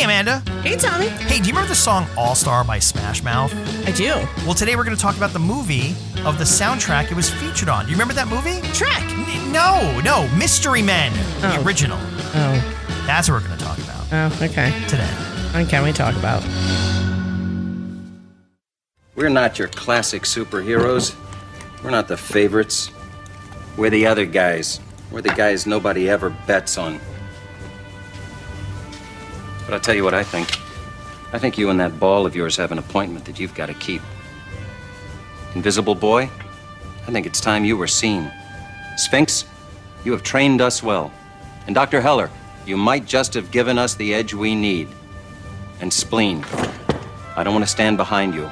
Hey, Amanda. Hey, Tommy. Hey, do you remember the song All Star by Smash Mouth? I do. Well, today we're going to talk about the movie of the soundtrack it was featured on. Do you remember that movie? Shrek. No. Mystery Men, the original. Oh. That's what we're going to talk about. Oh, okay. Today. What can we talk about? We're not your classic superheroes. We're not the favorites. We're the other guys. We're the guys nobody ever bets on. But I'll tell you what I think. I think you and that ball of yours have an appointment that you've got to keep. Invisible Boy, I think it's time you were seen. Sphinx, you have trained us well. And Dr. Heller, you might just have given us the edge we need. And Spleen, I don't want to stand behind you,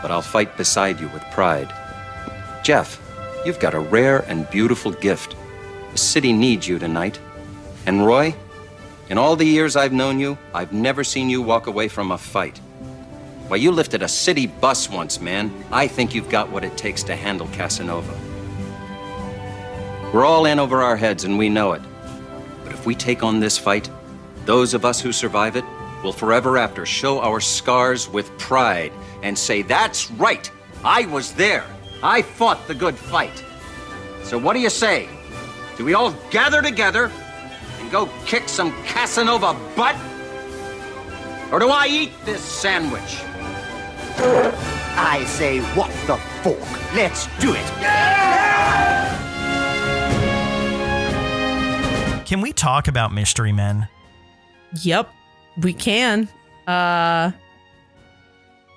but I'll fight beside you with pride. Jeff, you've got a rare and beautiful gift. The city needs you tonight. And Roy, in all the years I've known you, I've never seen you walk away from a fight. Why, you lifted a city bus once, man. I think you've got what it takes to handle Casanova. We're all in over our heads, and we know it. But if we take on this fight, those of us who survive it will forever after show our scars with pride and say, that's right, I was there. I fought the good fight. So what do you say? Do we all gather together and go kick some Casanova butt? Or do I eat this sandwich? I say, what the fork? Let's do it. Can we talk about Mystery Men? Yep, we can.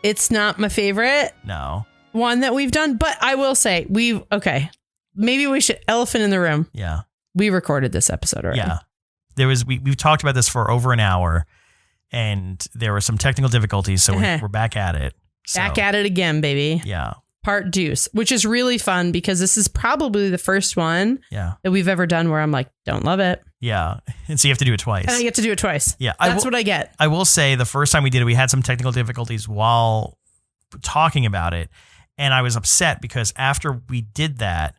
It's not my favorite No. one that we've done, but I will say maybe we should elephant in the room. Yeah. We recorded this episode already. Yeah. We've talked about this for over an hour, and there were some technical difficulties, so we're back at it. Back at it again, baby. Yeah. Part deuce, which is really fun because this is probably the first one Yeah. that we've ever done where I'm like, don't love it. Yeah. And so you have to do it twice. And I get to do it twice. Yeah. That's what I get. I will say the first time we did it, we had some technical difficulties while talking about it. And I was upset because after we did that,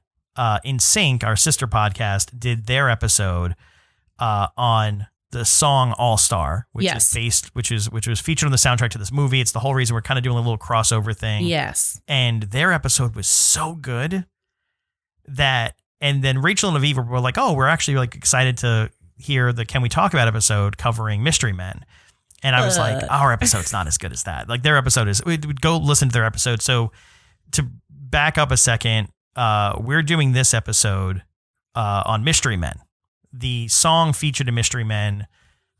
In Sync, our sister podcast, did their episode on the song All Star, which was featured on the soundtrack to this movie. It's the whole reason we're kind of doing a little crossover thing. Yes. And their episode was so good and then Rachel and Aviva were like, oh, we're actually like excited to hear the Can We Talk About episode covering Mystery Men. And I was like, our episode's not as good as that. Like their episode is, we'd go listen to their episode. So to back up a second, we're doing this episode on Mystery Men. The song featured in Mystery Men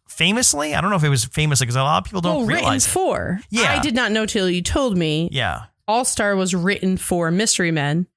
famously, I don't know if it was famously because a lot of people don't realize. Written for. Yeah. I did not know till you told me. Yeah. All Star was written for Mystery Men.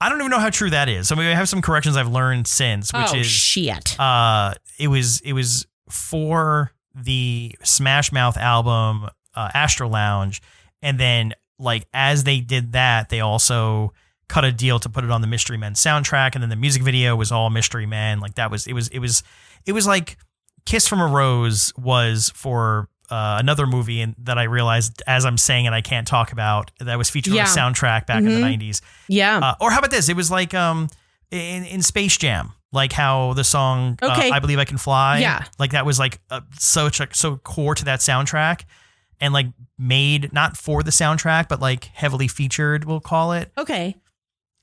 I don't even know how true that is. I mean, I have some corrections I've learned since, which is shit. It was for the Smash Mouth album, Astro Lounge, and then like as they did that, they also cut a deal to put it on the Mystery Men soundtrack, and then the music video was all Mystery Men. Like that was it was like Kiss from a Rose was for another movie, and that I realized as I'm saying it I can't talk about, that was featured on the soundtrack back in the 90s. Yeah. Or how about this? It was like in Space Jam, like how the song I Believe I Can Fly. Yeah. Like that was like so core to that soundtrack, and like made not for the soundtrack, but like heavily featured, we'll call it. Okay.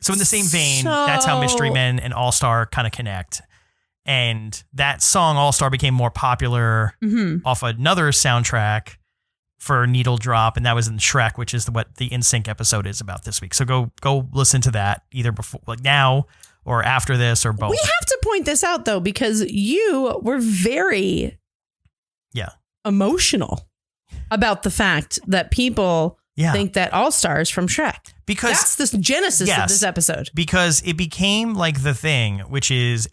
So in the same vein, that's how Mystery Men and All Star kind of connect. And that song All Star became more popular off another soundtrack for Needle Drop, and that was in Shrek, which is what the In Sync episode is about this week. So go listen to that either before, like now, or after this, or both. We have to point this out though, because you were very emotional about the fact that people think that All Star is from Shrek. Because that's the genesis of this episode. Because it became like the thing, which is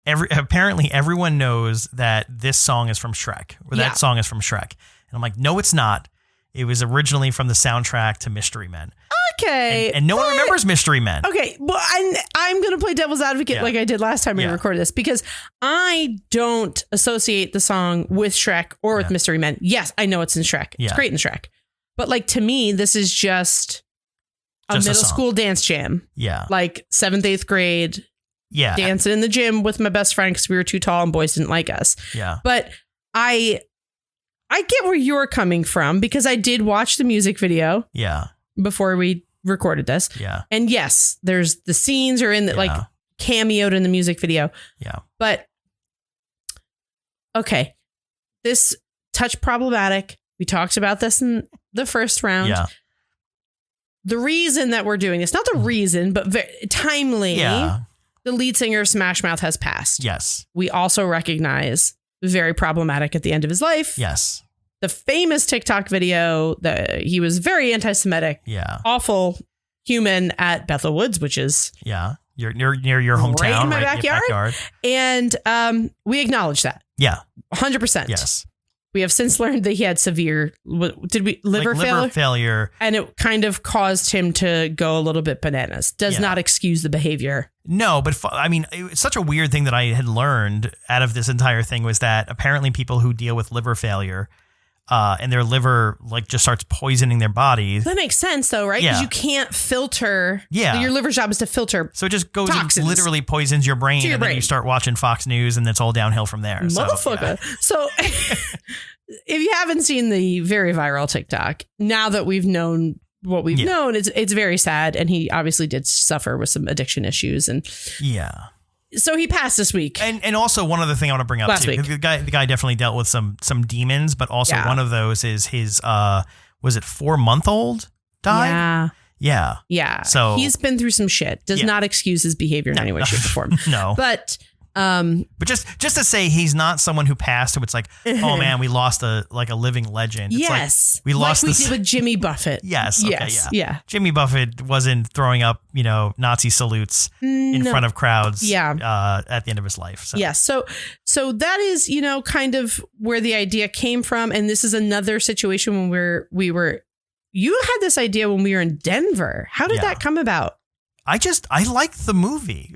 apparently everyone knows that this song is from Shrek, or that song is from Shrek. And I'm like, no, it's not. It was originally from the soundtrack to Mystery Men. Okay. And no one remembers Mystery Men. Okay. Well, I'm going to play devil's advocate like I did last time we recorded this, because I don't associate the song with Shrek or with Mystery Men. Yes, I know it's in Shrek. It's great in Shrek. But like, to me, this is just a middle school dance jam. Yeah. Like 7th, 8th grade. Yeah. Dancing in the gym with my best friend because we were too tall and boys didn't like us. Yeah. But I get where you're coming from because I did watch the music video. Yeah. Before we recorded this. Yeah. And yes, there's the scenes are in the like cameoed in the music video. Yeah. But okay. This touch problematic. We talked about this in the first round. Yeah. The reason that we're doing this, not the reason, but very timely. Yeah. The lead singer of Smash Mouth has passed. Yes. We also recognize very problematic at the end of his life. Yes. The famous TikTok video that he was very anti-Semitic. Yeah. Awful human at Bethel Woods, which is near your hometown, right in my right backyard. And we acknowledge that. Yeah. 100%. Yes. We have since learned that he had severe, liver failure? And it kind of caused him to go a little bit bananas. Does not excuse the behavior. No, but I mean, it's such a weird thing that I had learned out of this entire thing was that apparently people who deal with liver failure and their liver like just starts poisoning their bodies. That makes sense though, right? Because you can't filter. Yeah. Your liver's job is to filter. So it just goes and literally poisons your brain and then you start watching Fox News and it's all downhill from there. Motherfucker. So if you haven't seen the very viral TikTok, now that we've known what we've known, it's very sad. And he obviously did suffer with some addiction issues. And so he passed this week. And also one other thing I want to bring up too. The guy definitely dealt with some demons, but also one of those is his was it 4-month-old died? Yeah. So he's been through some shit. Does not excuse his behavior in any way, shape, or form. No. But just to say he's not someone who passed who it's like, oh man, we lost a living legend. It's yes. Like we lost we did with Jimmy Buffett. Yes. Okay, yes. Yeah. Jimmy Buffett wasn't throwing up, Nazi salutes in front of crowds at the end of his life. So. Yes. So that is, kind of where the idea came from. And this is another situation when you had this idea when we were in Denver. How did that come about? I liked the movie.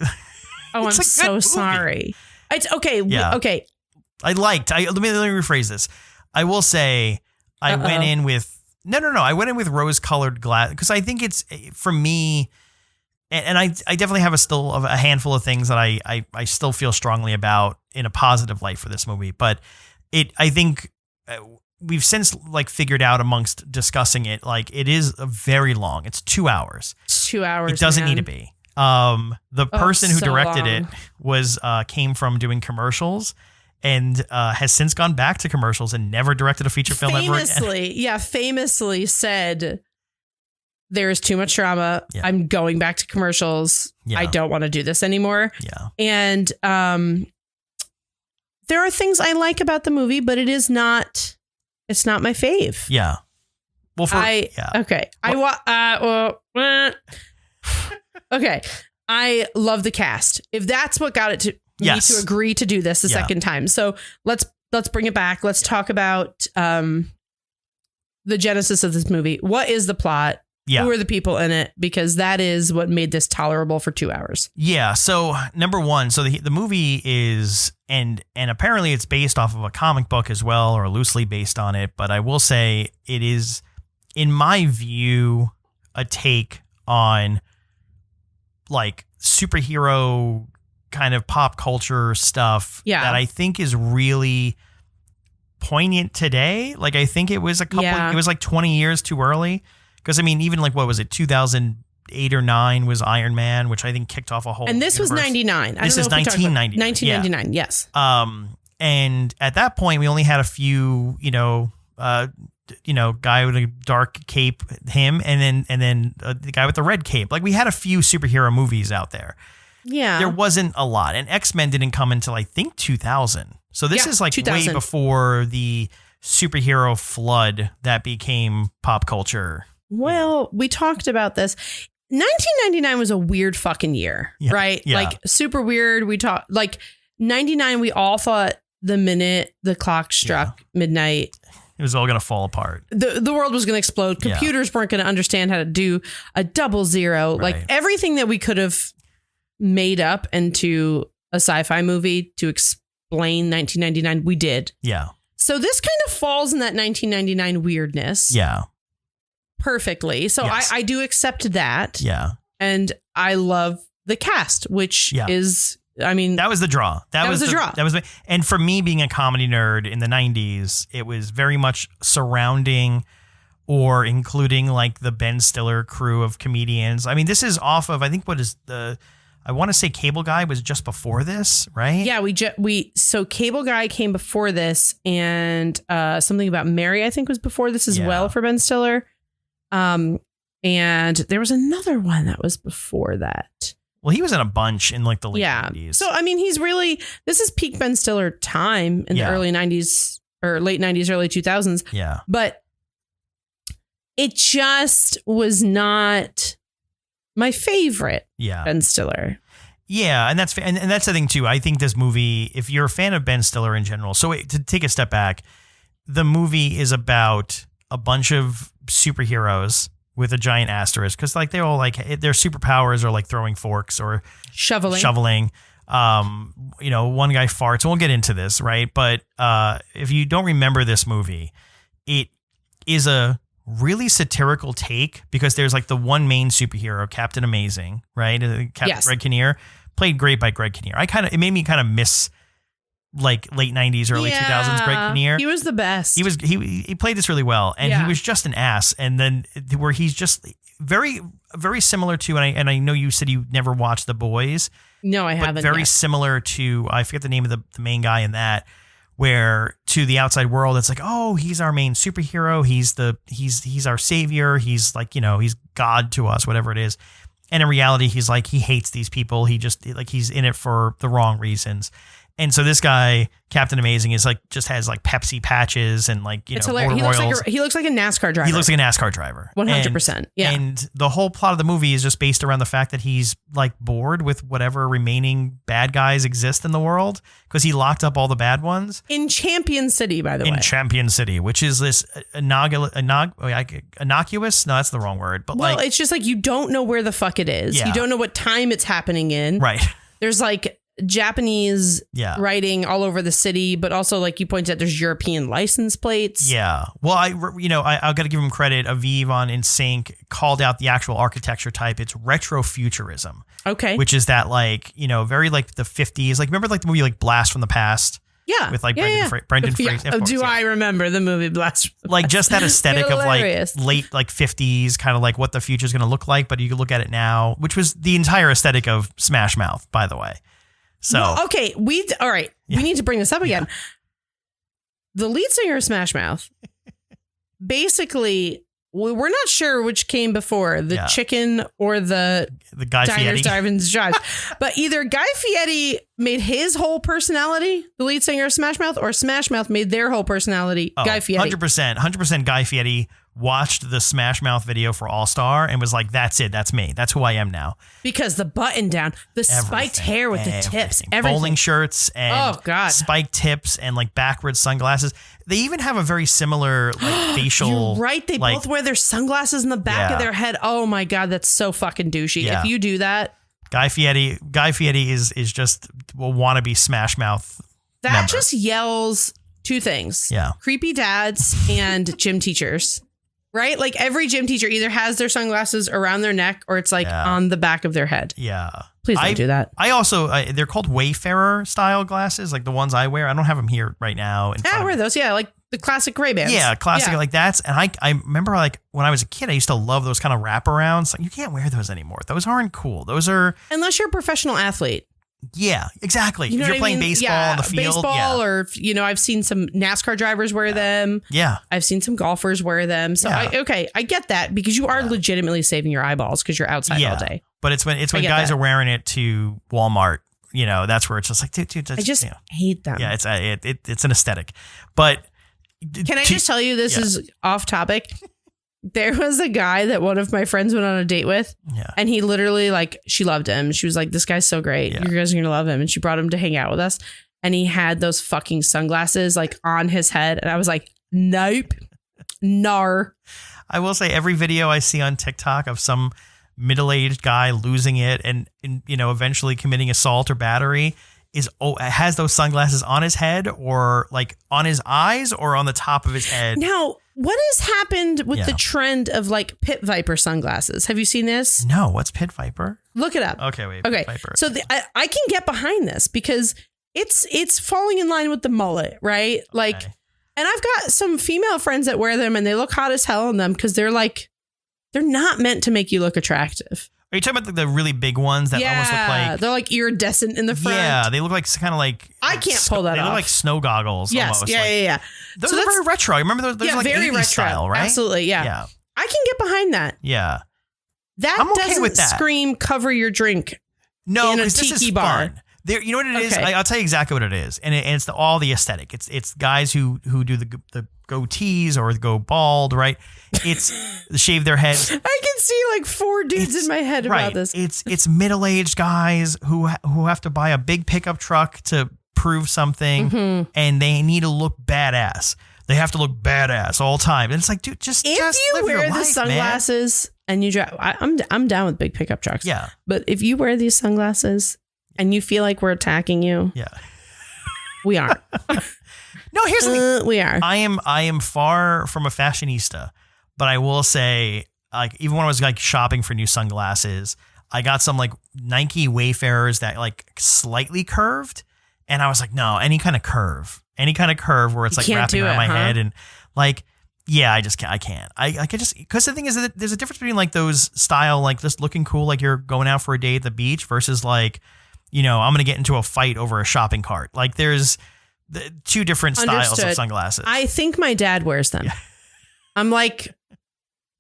Oh, I'm so sorry. It's okay. Yeah. Okay. Let me rephrase this. I will say I went in with I went in with rose-colored glass because I think it's for me, and I definitely have a handful of things that I still feel strongly about in a positive light for this movie. But I think we've since figured out amongst discussing it, it is very long. It's 2 hours. 2 hours. It doesn't need to be. The person who directed it came from doing commercials and has since gone back to commercials and never directed a feature film ever again. Famously said, there is too much drama. Yeah. I'm going back to commercials. Yeah. I don't want to do this anymore. Yeah. And there are things I like about the movie, but it's not my fave. Yeah. Well, okay. Okay. I love the cast. If that's what got it to me to agree to do this the second time. So let's bring it back. Let's talk about the genesis of this movie. What is the plot? Yeah. Who are the people in it? Because that is what made this tolerable for 2 hours. Yeah. So number one, so the movie is, and apparently it's based off of a comic book as well, or loosely based on it. But I will say it is, in my view, a take on superhero kind of pop culture stuff that I think is really poignant today. I think it was it was 20 years too early. Because even what was it? 2008 or 9 was Iron Man, which I think kicked off a whole. And this was 99. This is 1999. 1999. Yes. And at that point we only had a few, guy with a dark cape, him, and then the guy with the red cape. We had a few superhero movies out there. Yeah. There wasn't a lot. And X-Men didn't come until I think 2000. So this is 2000. Way before the superhero flood that became pop culture. Well, we talked about this. 1999 was a weird fucking year, right? Yeah. Super weird. We talked 99. We all thought the minute the clock struck midnight, it was all going to fall apart. The world was going to explode. Computers weren't going to understand how to do a 00. Right. Everything that we could have made up into a sci-fi movie to explain 1999, we did. Yeah. So this kind of falls in that 1999 weirdness. Yeah. Perfectly. So yes. I do accept that. Yeah. And I love the cast, which is I mean, that was the draw. That was the draw. And for me, being a comedy nerd in the 90s, it was very much surrounding or including like the Ben Stiller crew of comedians. I mean, this is off of, I think I want to say Cable Guy was just before this, right? Yeah, so Cable Guy came before this, and Something About Mary, I think, was before this as well for Ben Stiller. And there was another one that was before that. Well, he was in a bunch in like the late 90s. So, I mean, this is peak Ben Stiller time in the early 90s or late 90s, early 2000s. Yeah. But it just was not my favorite Ben Stiller. Yeah, and that's the thing too. I think this movie, if you're a fan of Ben Stiller in general, so to take a step back, the movie is about a bunch of superheroes with a giant asterisk, because like they all like their superpowers are like throwing forks or shoveling. One guy farts. We'll get into this, right? But if you don't remember this movie, it is a really satirical take, because there's like the one main superhero, Captain Amazing, right? Greg Kinnear, played great by Greg Kinnear. It made me kind of miss like late 90s, early 2000s Greg Kinnear. He was the best. He played this really well, and he was just an ass. And then where he's just very, very similar to, and I know you said you never watched The Boys. No, I haven't. Very similar to, I forget the name of the main guy in that, where to the outside world, it's like, oh, he's our main superhero. He's our savior. He's like, he's God to us, whatever it is. And in reality, he's like, he hates these people. He just like, he's in it for the wrong reasons. And so this guy, Captain Amazing, is like, just has like Pepsi patches and like, it's hilarious. He looks like a NASCAR driver. He looks like a NASCAR driver. 100%. Yeah. And the whole plot of the movie is just based around the fact that he's like bored with whatever remaining bad guys exist in the world, because he locked up all the bad ones. In Champion City, by the way. In Champion City, which is this innocuous. No, that's the wrong word. But well, it's just like, you don't know where the fuck it is. Yeah. You don't know what time it's happening in. Right. There's like Japanese writing all over the city, but also, like you pointed out, there's European license plates. Yeah. Well, I've got to give him credit. Aviv on InSync called out the actual architecture type. It's retrofuturism. Okay. Which is that like, very like the 50s. Like, remember like the movie like Blast from the Past? Yeah. With like Brendan Fraser. Do I remember the movie Blast from the Like Past? just that aesthetic of like late like 50s, kind of like what the future is going to look like. But you can look at it now, which was the entire aesthetic of Smash Mouth, by the way. So okay, all right. We need to bring this up again. The lead singer of Smash Mouth, basically, we're not sure which came before, the chicken or the Guy Diners, Fieri. Drive-Ins, Drives. But either Guy Fieri made his whole personality the lead singer of Smash Mouth, or Smash Mouth made their whole personality Guy Fieri. 100% Guy Fieri watched the Smash Mouth video for All Star and was like, that's it. That's me. That's who I am now. Because the button down, the spiked hair with the tips, everything. Bowling shirts and spiked tips and like backwards sunglasses. They even have a very similar like facial. You're right. They both wear their sunglasses in the back of their head. Oh my God. That's so fucking douchey. Yeah. If you do that. Guy Fieri is just a wannabe Smash Mouth member. Just yells two things. Yeah. Creepy dads and gym teachers. Right? Like every gym teacher either has their sunglasses around their neck or it's like on the back of their head. Yeah. Please don't do that. I also, they're called Wayfarer style glasses, like the ones I wear. I don't have them here right now. I wear those. Yeah. Like the classic Ray-Bans. Yeah. Classic like that. And I remember like when I was a kid, I used to love those kind of wraparounds. Like you can't wear those anymore. Those aren't cool. Those are. Unless you're a professional athlete. Yeah, exactly. If you're playing baseball on the field. Baseball or, I've seen some NASCAR drivers wear them. Yeah. I've seen some golfers wear them. So, I get that because you are legitimately saving your eyeballs because you're outside all day. But it's when guys are wearing it to Walmart, that's where it's just like, dude, I just hate them. Yeah, it's an aesthetic. But can I just tell you, this is off topic. There was a guy that one of my friends went on a date with, and he literally, like, she loved him. She was like, this guy's so great. You guys are going to love him. And she brought him to hang out with us. And he had those fucking sunglasses, like, on his head. And I was like, nope. Nar. I will say every video I see on TikTok of some middle-aged guy losing it and eventually committing assault or battery has those sunglasses on his head or, like, on his eyes or on the top of his head. Now, What has happened with the trend of like pit viper sunglasses? Have you seen this? No. What's pit viper? Look it up. Okay, wait. Okay. Pit viper. So I can get behind this because it's falling in line with the mullet, right? Like, Okay. and I've got some female friends that wear them and they look hot as hell in them because they're not meant to make you look attractive. Are you talking about the really big ones that almost look like... they're like iridescent in the front. Yeah, they look like kind of like... I can't pull that off. They look like snow goggles almost. Yeah. Those are very retro. I remember those like very 80s retro style, right? Absolutely, yeah. I can get behind that. Yeah. I'm okay with that. Scream cover your drink. No, in a because this tiki is bar. fun. There, you know what it is? Okay. I'll tell you exactly what it is, and it's all the aesthetic. It's guys who do the goatees or go bald, right? It's shave their heads. I can see like 4 dudes in my head about this. It's middle-aged guys who have to buy a big pickup truck to prove something, and they need to look badass. They have to look badass all time, and it's like, dude, just if just you live wear your the life, sunglasses and you drive, I'm down with big pickup trucks. Yeah, but if you wear these sunglasses and you feel like we're attacking you, we aren't. No, here's the thing. We are. I am far from a fashionista, but I will say, like, even when I was like shopping for new sunglasses, I got some like Nike Wayfarers that like slightly curved, and I was like, no, any kind of curve where it's like wrapping around my head, and like, yeah, I can't. I can just, because the thing is that there's a difference between like those style, like just looking cool, like you're going out for a day at the beach, versus like, you know, I'm gonna get into a fight over a shopping cart. Like there's the 2 different styles of sunglasses. I think my dad wears them. Yeah. I'm like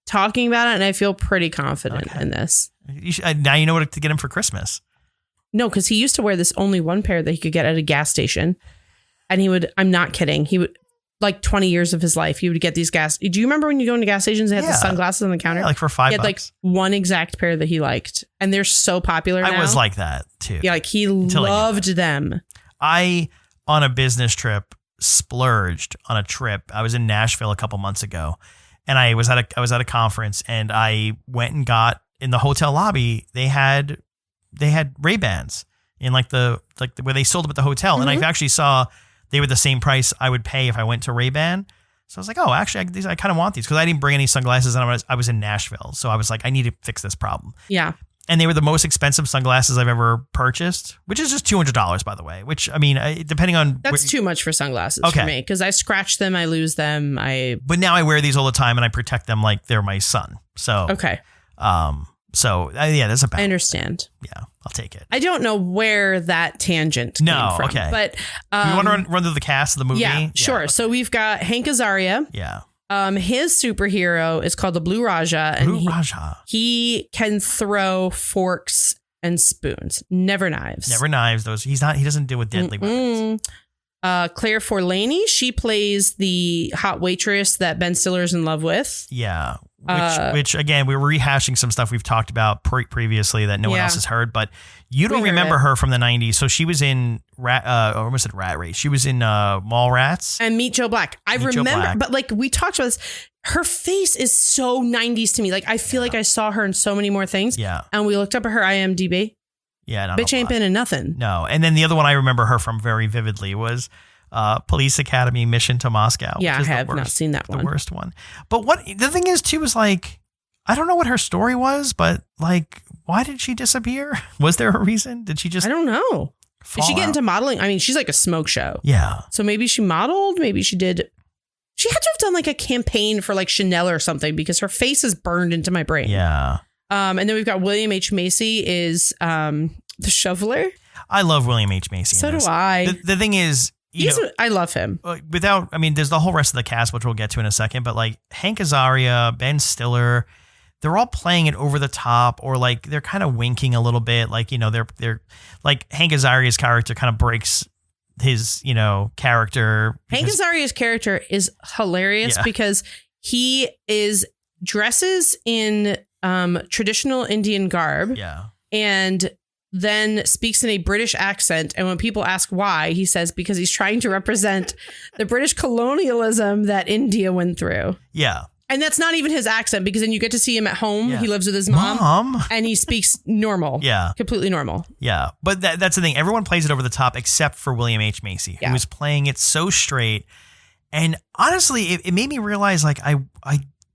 talking about it and I feel pretty confident in this. Now you know what to get him for Christmas. No, because he used to wear this only one pair that he could get at a gas station. And he would, I'm not kidding, he would, like 20 years of his life, he would get these do you remember when you go into gas stations, they had the sunglasses on the counter? Yeah, like for $5. He had like one exact pair that he liked. And they're so popular now. I was like that too. Yeah, like he loved them. On a business trip, splurged on a trip. I was in Nashville a couple months ago, and I was at a conference, and I went and got in the hotel lobby. They had Ray-Bans in like where they sold them at the hotel, and I actually saw they were the same price I would pay if I went to Ray-Ban. So I was like, oh, actually, I kind of want these because I didn't bring any sunglasses, and I was in Nashville, so I was like, I need to fix this problem. Yeah. And they were the most expensive sunglasses I've ever purchased, which is just $200, by the way, which, I mean, depending on... That's too much for sunglasses for me, because I scratch them, I lose them, But now I wear these all the time, and I protect them like they're my son. So... Okay. Yeah, there's a balance. I understand. Yeah, I'll take it. I don't know where that tangent came from. Okay. But... you want to run through the cast of the movie? Yeah, sure. Okay. So we've got Hank Azaria. Yeah. His superhero is called the Blue Raja. He can throw forks and spoons, never knives. Those he doesn't deal with deadly weapons. Claire Forlaney, she plays the hot waitress that Ben Stiller's in love with. Yeah. Which again, we were rehashing some stuff we've talked about previously that no one else has heard, but you don't remember her from the 90s. So she was in Rat Race. She was in Mallrats and Meet Joe Black. I remember, but like we talked about this, her face is so 90s to me. Like I feel like I saw her in so many more things. Yeah. And we looked up at her IMDb. Yeah. Bitch ain't been in nothing. No. And then the other one I remember her from very vividly was Police Academy Mission to Moscow. Yeah, I have not seen that one. The worst one. But the thing is too is like, I don't know what her story was, but like, why did she disappear? Was there a reason? Did she just... I don't know. Did she get into modeling? I mean, she's like a smoke show. Yeah. So maybe she modeled. Maybe she did. She had to have done like a campaign for like Chanel or something because her face is burned into my brain. Yeah. And then we've got William H. Macy is the shoveler. I love William H. Macy. So do I. The thing is, I love him. There's the whole rest of the cast, which we'll get to in a second, but like Hank Azaria, Ben Stiller, they're all playing it over the top, or like they're kind of winking a little bit. Like, they're like Hank Azaria's character kind of breaks his, character. Hank Azaria's character is hilarious because he dresses in traditional Indian garb. Yeah. And then speaks in a British accent. And when people ask why, he says because he's trying to represent the British colonialism that India went through. Yeah. And that's not even his accent, because then you get to see him at home. Yeah. He lives with his mom. And he speaks normal. Yeah. Completely normal. Yeah. But that's the thing. Everyone plays it over the top except for William H. Macy, who is playing it so straight. And honestly, it made me realize like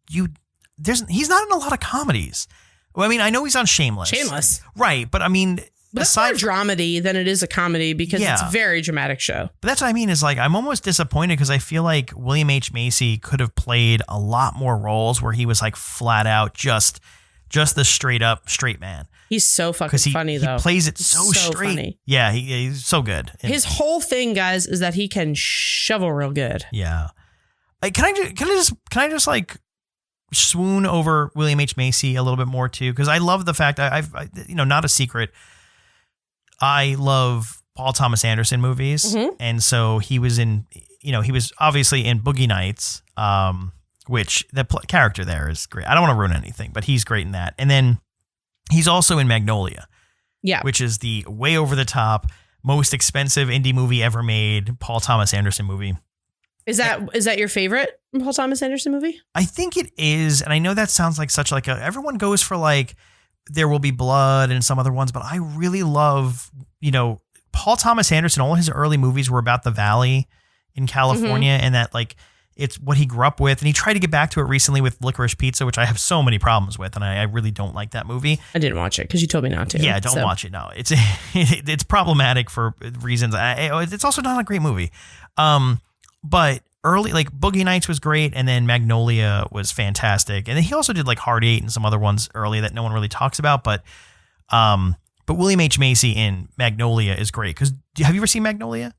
he's not in a lot of comedies. Well, I mean, I know he's on Shameless. Right. But I mean, but it's more dramedy than it is a comedy because it's a very dramatic show. But that's what I mean is like, I'm almost disappointed because I feel like William H. Macy could have played a lot more roles where he was like flat out just the straight up straight man. He's so fucking funny though. He plays it so straight. Funny. Yeah, he's so good. His whole thing, guys, is that he can shovel real good. Yeah. Can I just like swoon over William H. Macy a little bit more too? Because I love the fact I've not a secret. I love Paul Thomas Anderson movies, and so he was he was obviously in Boogie Nights, which the character there is great. I don't want to ruin anything, but he's great in that. And then he's also in Magnolia, which is the way over the top, most expensive indie movie ever made, Paul Thomas Anderson movie. Is that your favorite Paul Thomas Anderson movie? I think it is, and I know that sounds like such like everyone goes for like There Will Be Blood and some other ones, but I really love Paul Thomas Anderson. All his early movies were about the Valley in California, and that like it's what he grew up with, and he tried to get back to it recently with Licorice Pizza, which I have so many problems with, and I really don't like that movie. I didn't watch it because you told me not to. Yeah, don't watch it. No, it's problematic for reasons. It's also not a great movie. But early, like Boogie Nights was great, and then Magnolia was fantastic, and then he also did like Hard 8 and some other ones early that no one really talks about. But William H. Macy in Magnolia is great because have you ever seen Magnolia?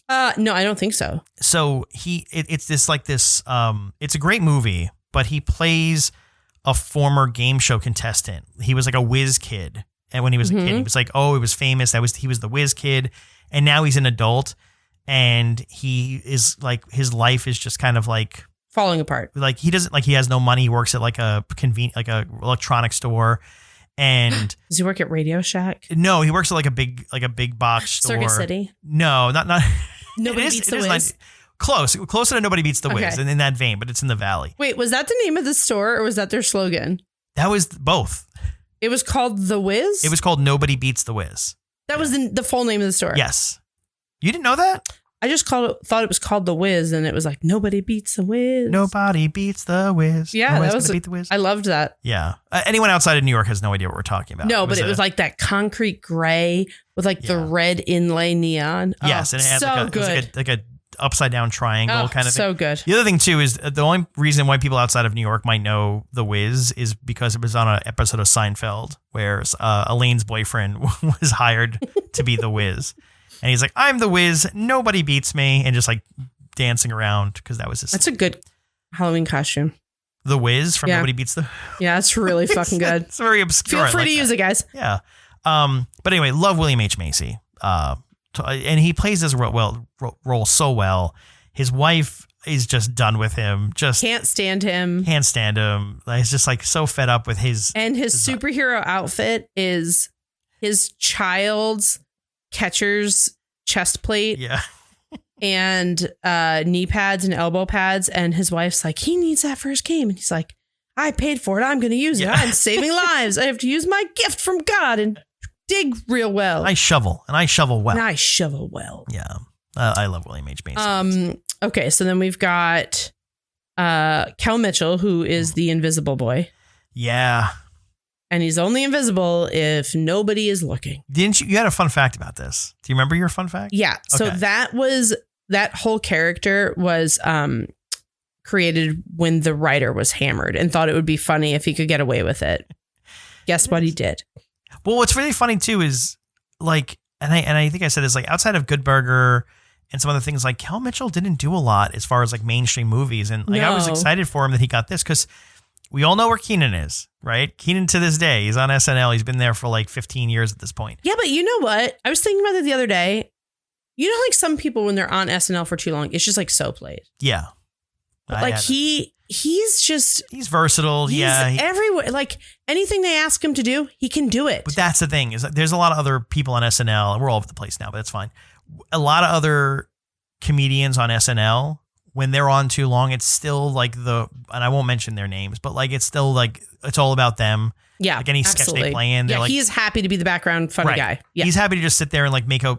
No, I don't think so. So it's a great movie, but he plays a former game show contestant. He was like a whiz kid, and when he was a kid, he was like, he was famous. He was the whiz kid, and now he's an adult. And he is like, his life is just kind of like falling apart. Like he has no money. He works at like a electronic store. And does he work at Radio Shack? No, he works at like a big box store. Circuit City? No, not. Nobody Beats the Wiz? Closer to Nobody Beats the Wiz in that vein, but it's in the Valley. Wait, was that the name of the store or was that their slogan? That was both. It was called The Wiz? It was called Nobody Beats the Wiz. That was the full name of the store? Yes. You didn't know that? I just thought it was called The Wiz, and it was like, Nobody Beats the Wiz. Nobody beats the Wiz. Yeah, that was beat the Wiz. I loved that. Yeah. Anyone outside of New York has no idea what we're talking about. No, but it was like that concrete gray with like the red inlay neon. Yes, and it had so good. like a upside down triangle kind of thing. So good. The other thing too is the only reason why people outside of New York might know The Wiz is because it was on an episode of Seinfeld where Elaine's boyfriend was hired to be The Wiz. And he's like, I'm the Wiz, nobody beats me, and just like dancing around because that was his. That's a good Halloween costume. The Wiz from Nobody Beats the. Yeah, it's really fucking good. It's very obscure. Feel free to use it, guys. Yeah. But anyway, love William H. Macy. And he plays this role so well. His wife is just done with him. Just can't stand him. He's just like so fed up with his. And his superhero outfit is his child's catcher's chest plate. Yeah. And knee pads and elbow pads. And his wife's like, he needs that for his game. And he's like, I paid for it. I'm going to use it. I'm saving lives. I have to use my gift from God and dig real well. I shovel well. Yeah. I love William H. Macy. Okay. So then we've got Kel Mitchell, who is the invisible boy. Yeah. And he's only invisible if nobody is looking. Didn't you? You had a fun fact about this. Do you remember your fun fact? Yeah. So that whole character was created when the writer was hammered and thought it would be funny if he could get away with it. Guess what he did? Well, what's really funny too is like, and I think I said this, like outside of Good Burger and some other things, like Kel Mitchell didn't do a lot as far as like mainstream movies. And like I was excited for him that he got this because we all know where Keenan is, right? Keenan to this day, he's on SNL. He's been there for like 15 years at this point. Yeah, but you know what? I was thinking about it the other day. You know, like some people when they're on SNL for too long, it's just like so played. Yeah. But like he's versatile. He's everywhere. Like anything they ask him to do, he can do it. But that's the thing is there's a lot of other people on SNL. We're all over the place now, but that's fine. A lot of other comedians on SNL, when they're on too long, it's still like and I won't mention their names, but like it's still like it's all about them. Yeah. Like any sketch they play in, they're like, he's happy to be the background funny guy. Yeah. He's happy to just sit there and like make a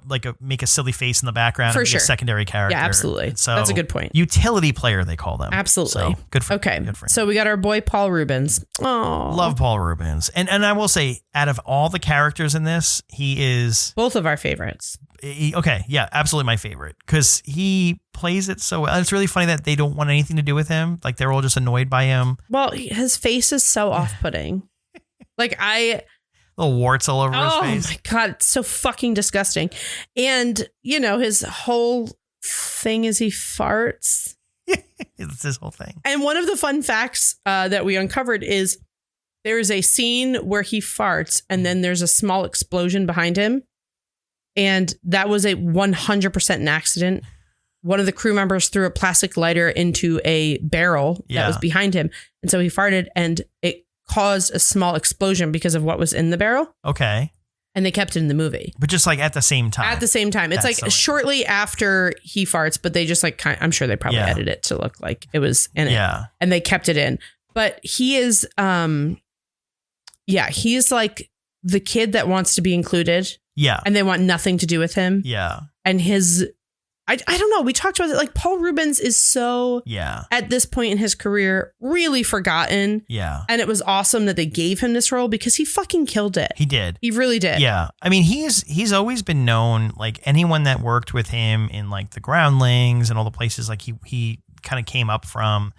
silly face in the background for and be a secondary character. Yeah, absolutely. So that's a good point. Utility player, they call them. Absolutely. So good for him. So we got our boy Paul Rubens. Oh, love Paul Rubens. And I will say, out of all the characters in this, he is both of our favorites. Okay, yeah, absolutely my favorite because he plays it so well. And it's really funny that they don't want anything to do with him. Like they're all just annoyed by him. Well, his face is so off-putting. Little warts all over his face. Oh my God, it's so fucking disgusting. And his whole thing is he farts. It's his whole thing. And one of the fun facts that we uncovered is there is a scene where he farts and then there's a small explosion behind him. And that was a 100% an accident. One of the crew members threw a plastic lighter into a barrel that was behind him. And so he farted and it caused a small explosion because of what was in the barrel. Okay. And they kept it in the movie. But just like at the same time. At the same time. It's like shortly after he farts, but they just like, I'm sure they probably edited it to look like it was in it. Yeah. And they kept it in. But he is, he is like the kid that wants to be included. Yeah. And they want nothing to do with him. Yeah. And I don't know. We talked about it. Like Paul Rubens is so, at this point in his career, really forgotten. Yeah. And it was awesome that they gave him this role because he fucking killed it. He did. He really did. Yeah. I mean, he's always been known, like anyone that worked with him in like the Groundlings and all the places like he kind of came up from.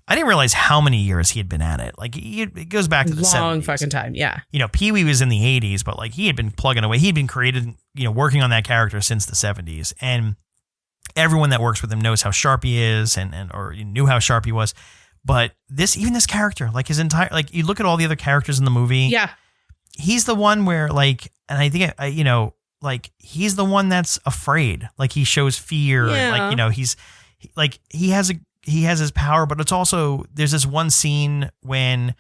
I didn't realize how many years he had been at it. Like it goes back to the 70s. Long fucking time. Yeah. Pee-wee was in the 80s, but like he had been plugging away. He'd been created, working on that character since the 70s. And everyone that works with him knows how sharp he is or knew how sharp he was. But this character, like his entire, like you look at all the other characters in the movie. Yeah. He's the one where like, and I think, like he's the one that's afraid. Like he shows fear. Yeah. And like, he has his power, but it's also, there's this one scene when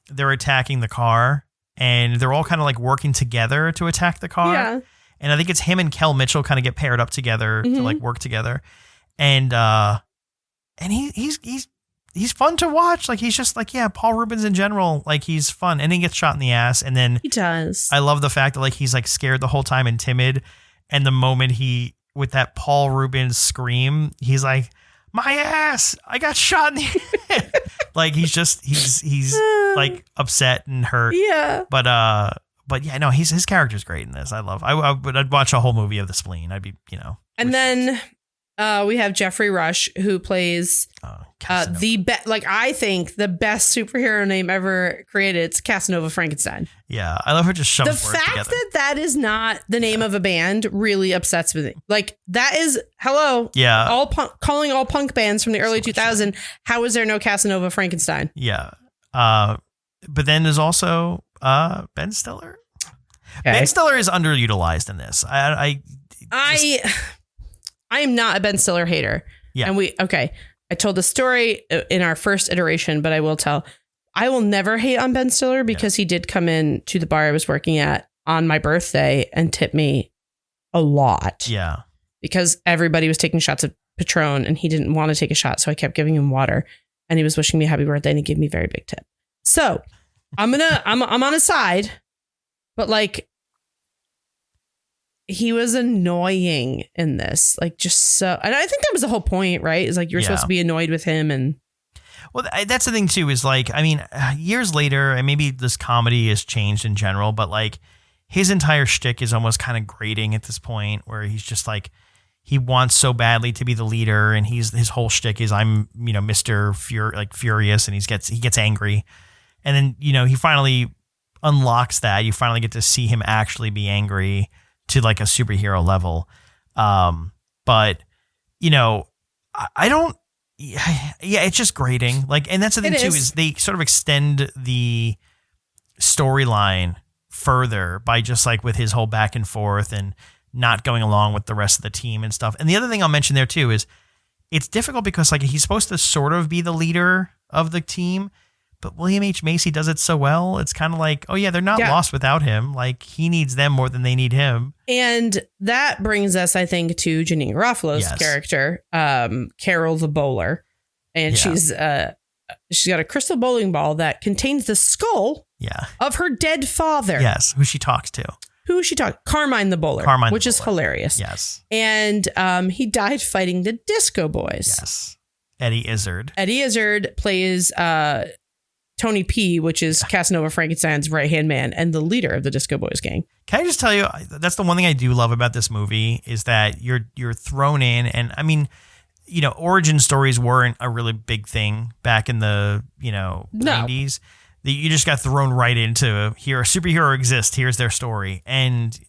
they're attacking the car and they're all kind of like working together to attack the car. Yeah. And I think it's him and Kel Mitchell kind of get paired up together to like work together. And he's fun to watch. Like he's just like, Paul Rubens in general, like he's fun. And he gets shot in the ass. And then he does. I love the fact that like he's like scared the whole time and timid. And the moment with that Paul Rubens scream, he's like, my ass, I got shot in the head. Like he's like upset and hurt. Yeah. But yeah, no, his character's great in this. I'd watch a whole movie of The Spleen. I'd be, And then we have Jeffrey Rush, who plays I think the best superhero name ever created. It's Casanova Frankenstein. Yeah, I love her just shoving words together. The fact that is not the name of a band really upsets me. Like that is Yeah. Calling all punk bands from the early 2000s. How is there no Casanova Frankenstein? Yeah. But then there's also Ben Stiller. Okay. Ben Stiller is underutilized in this. I am not a Ben Stiller hater. Yeah. And I told the story in our first iteration, but I will tell. I will never hate on Ben Stiller because he did come in to the bar I was working at on my birthday and tip me a lot. Yeah. Because everybody was taking shots of Patron and he didn't want to take a shot. So I kept giving him water and he was wishing me a happy birthday and he gave me a very big tip. So I'm on his side, but like he was annoying in this, like just so, and I think that was the whole point, right? Is like, you're supposed to be annoyed with him. And well, that's the thing too, is like, I mean, years later, and maybe this comedy has changed in general, but like his entire shtick is almost kind of grating at this point where he's just like, he wants so badly to be the leader. And his whole shtick is I'm, Mr. Furious. And he gets angry. And then, he finally unlocks that. You finally get to see him actually be angry to like a superhero level. But, I don't, it's just grating. Like, and that's the thing too, is they sort of extend the storyline further by just like with his whole back and forth and not going along with the rest of the team and stuff. And the other thing I'll mention there too is it's difficult because like he's supposed to sort of be the leader of the team, but William H. Macy does it so well. It's kind of like, oh yeah, they're not lost without him. Like he needs them more than they need him. And that brings us, I think, to Janeane Garofalo's character, Carol the bowler. And she's got a crystal bowling ball that contains the skull Yeah. Of her dead father. Yes. Who she talks to. Carmine the Bowler. Which is hilarious. Yes. And he died fighting the Disco Boys. Yes. Eddie Izzard. Eddie Izzard plays Tony P, which is Casanova Frankenstein's right-hand man and the leader of the Disco Boys gang. Can I just tell you, that's the one thing I do love about this movie is that you're thrown in, and I mean, origin stories weren't a really big thing back in the 90s. You just got thrown right into here. A superhero exists. Here's their story, and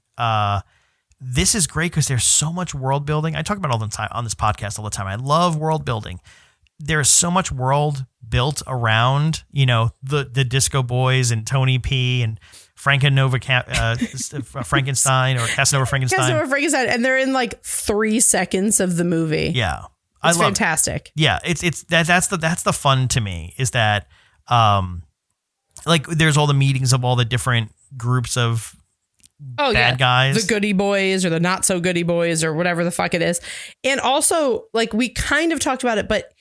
this is great because there's so much world building. I talk about it all the time on this podcast all the time. I love world building. There's so much world built around, the Disco Boys and Tony P and Frankenstein or Casanova Frankenstein. And they're in like 3 seconds of the movie. Yeah. It's fantastic. Yeah. That's the fun to me is that, like there's all the meetings of all the different groups of bad guys. The goody boys or the not so goody boys or whatever the fuck it is. And also like we kind of talked about it, but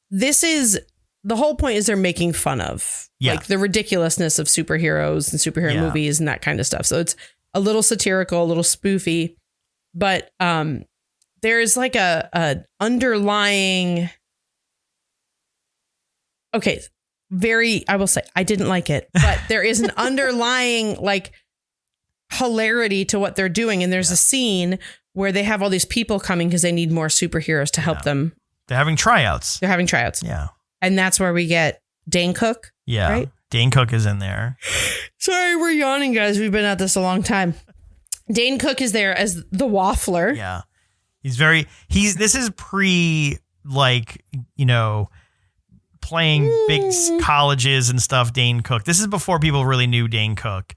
this is the whole point is they're making fun of like the ridiculousness of superheroes and superhero movies and that kind of stuff. So it's a little satirical, a little spoofy, but there's like a underlying. Okay. I will say I didn't like it, but there is an underlying like hilarity to what they're doing. And there's a scene where they have all these people coming because they need more superheroes to help them. They're having tryouts. Yeah. And that's where we get Dane Cook. Yeah. Right? Dane Cook is in there. Sorry, we're yawning, guys. We've been at this a long time. Dane Cook is there as the Waffler. Yeah. This is pre like, playing big colleges and stuff. Dane Cook. This is before people really knew Dane Cook.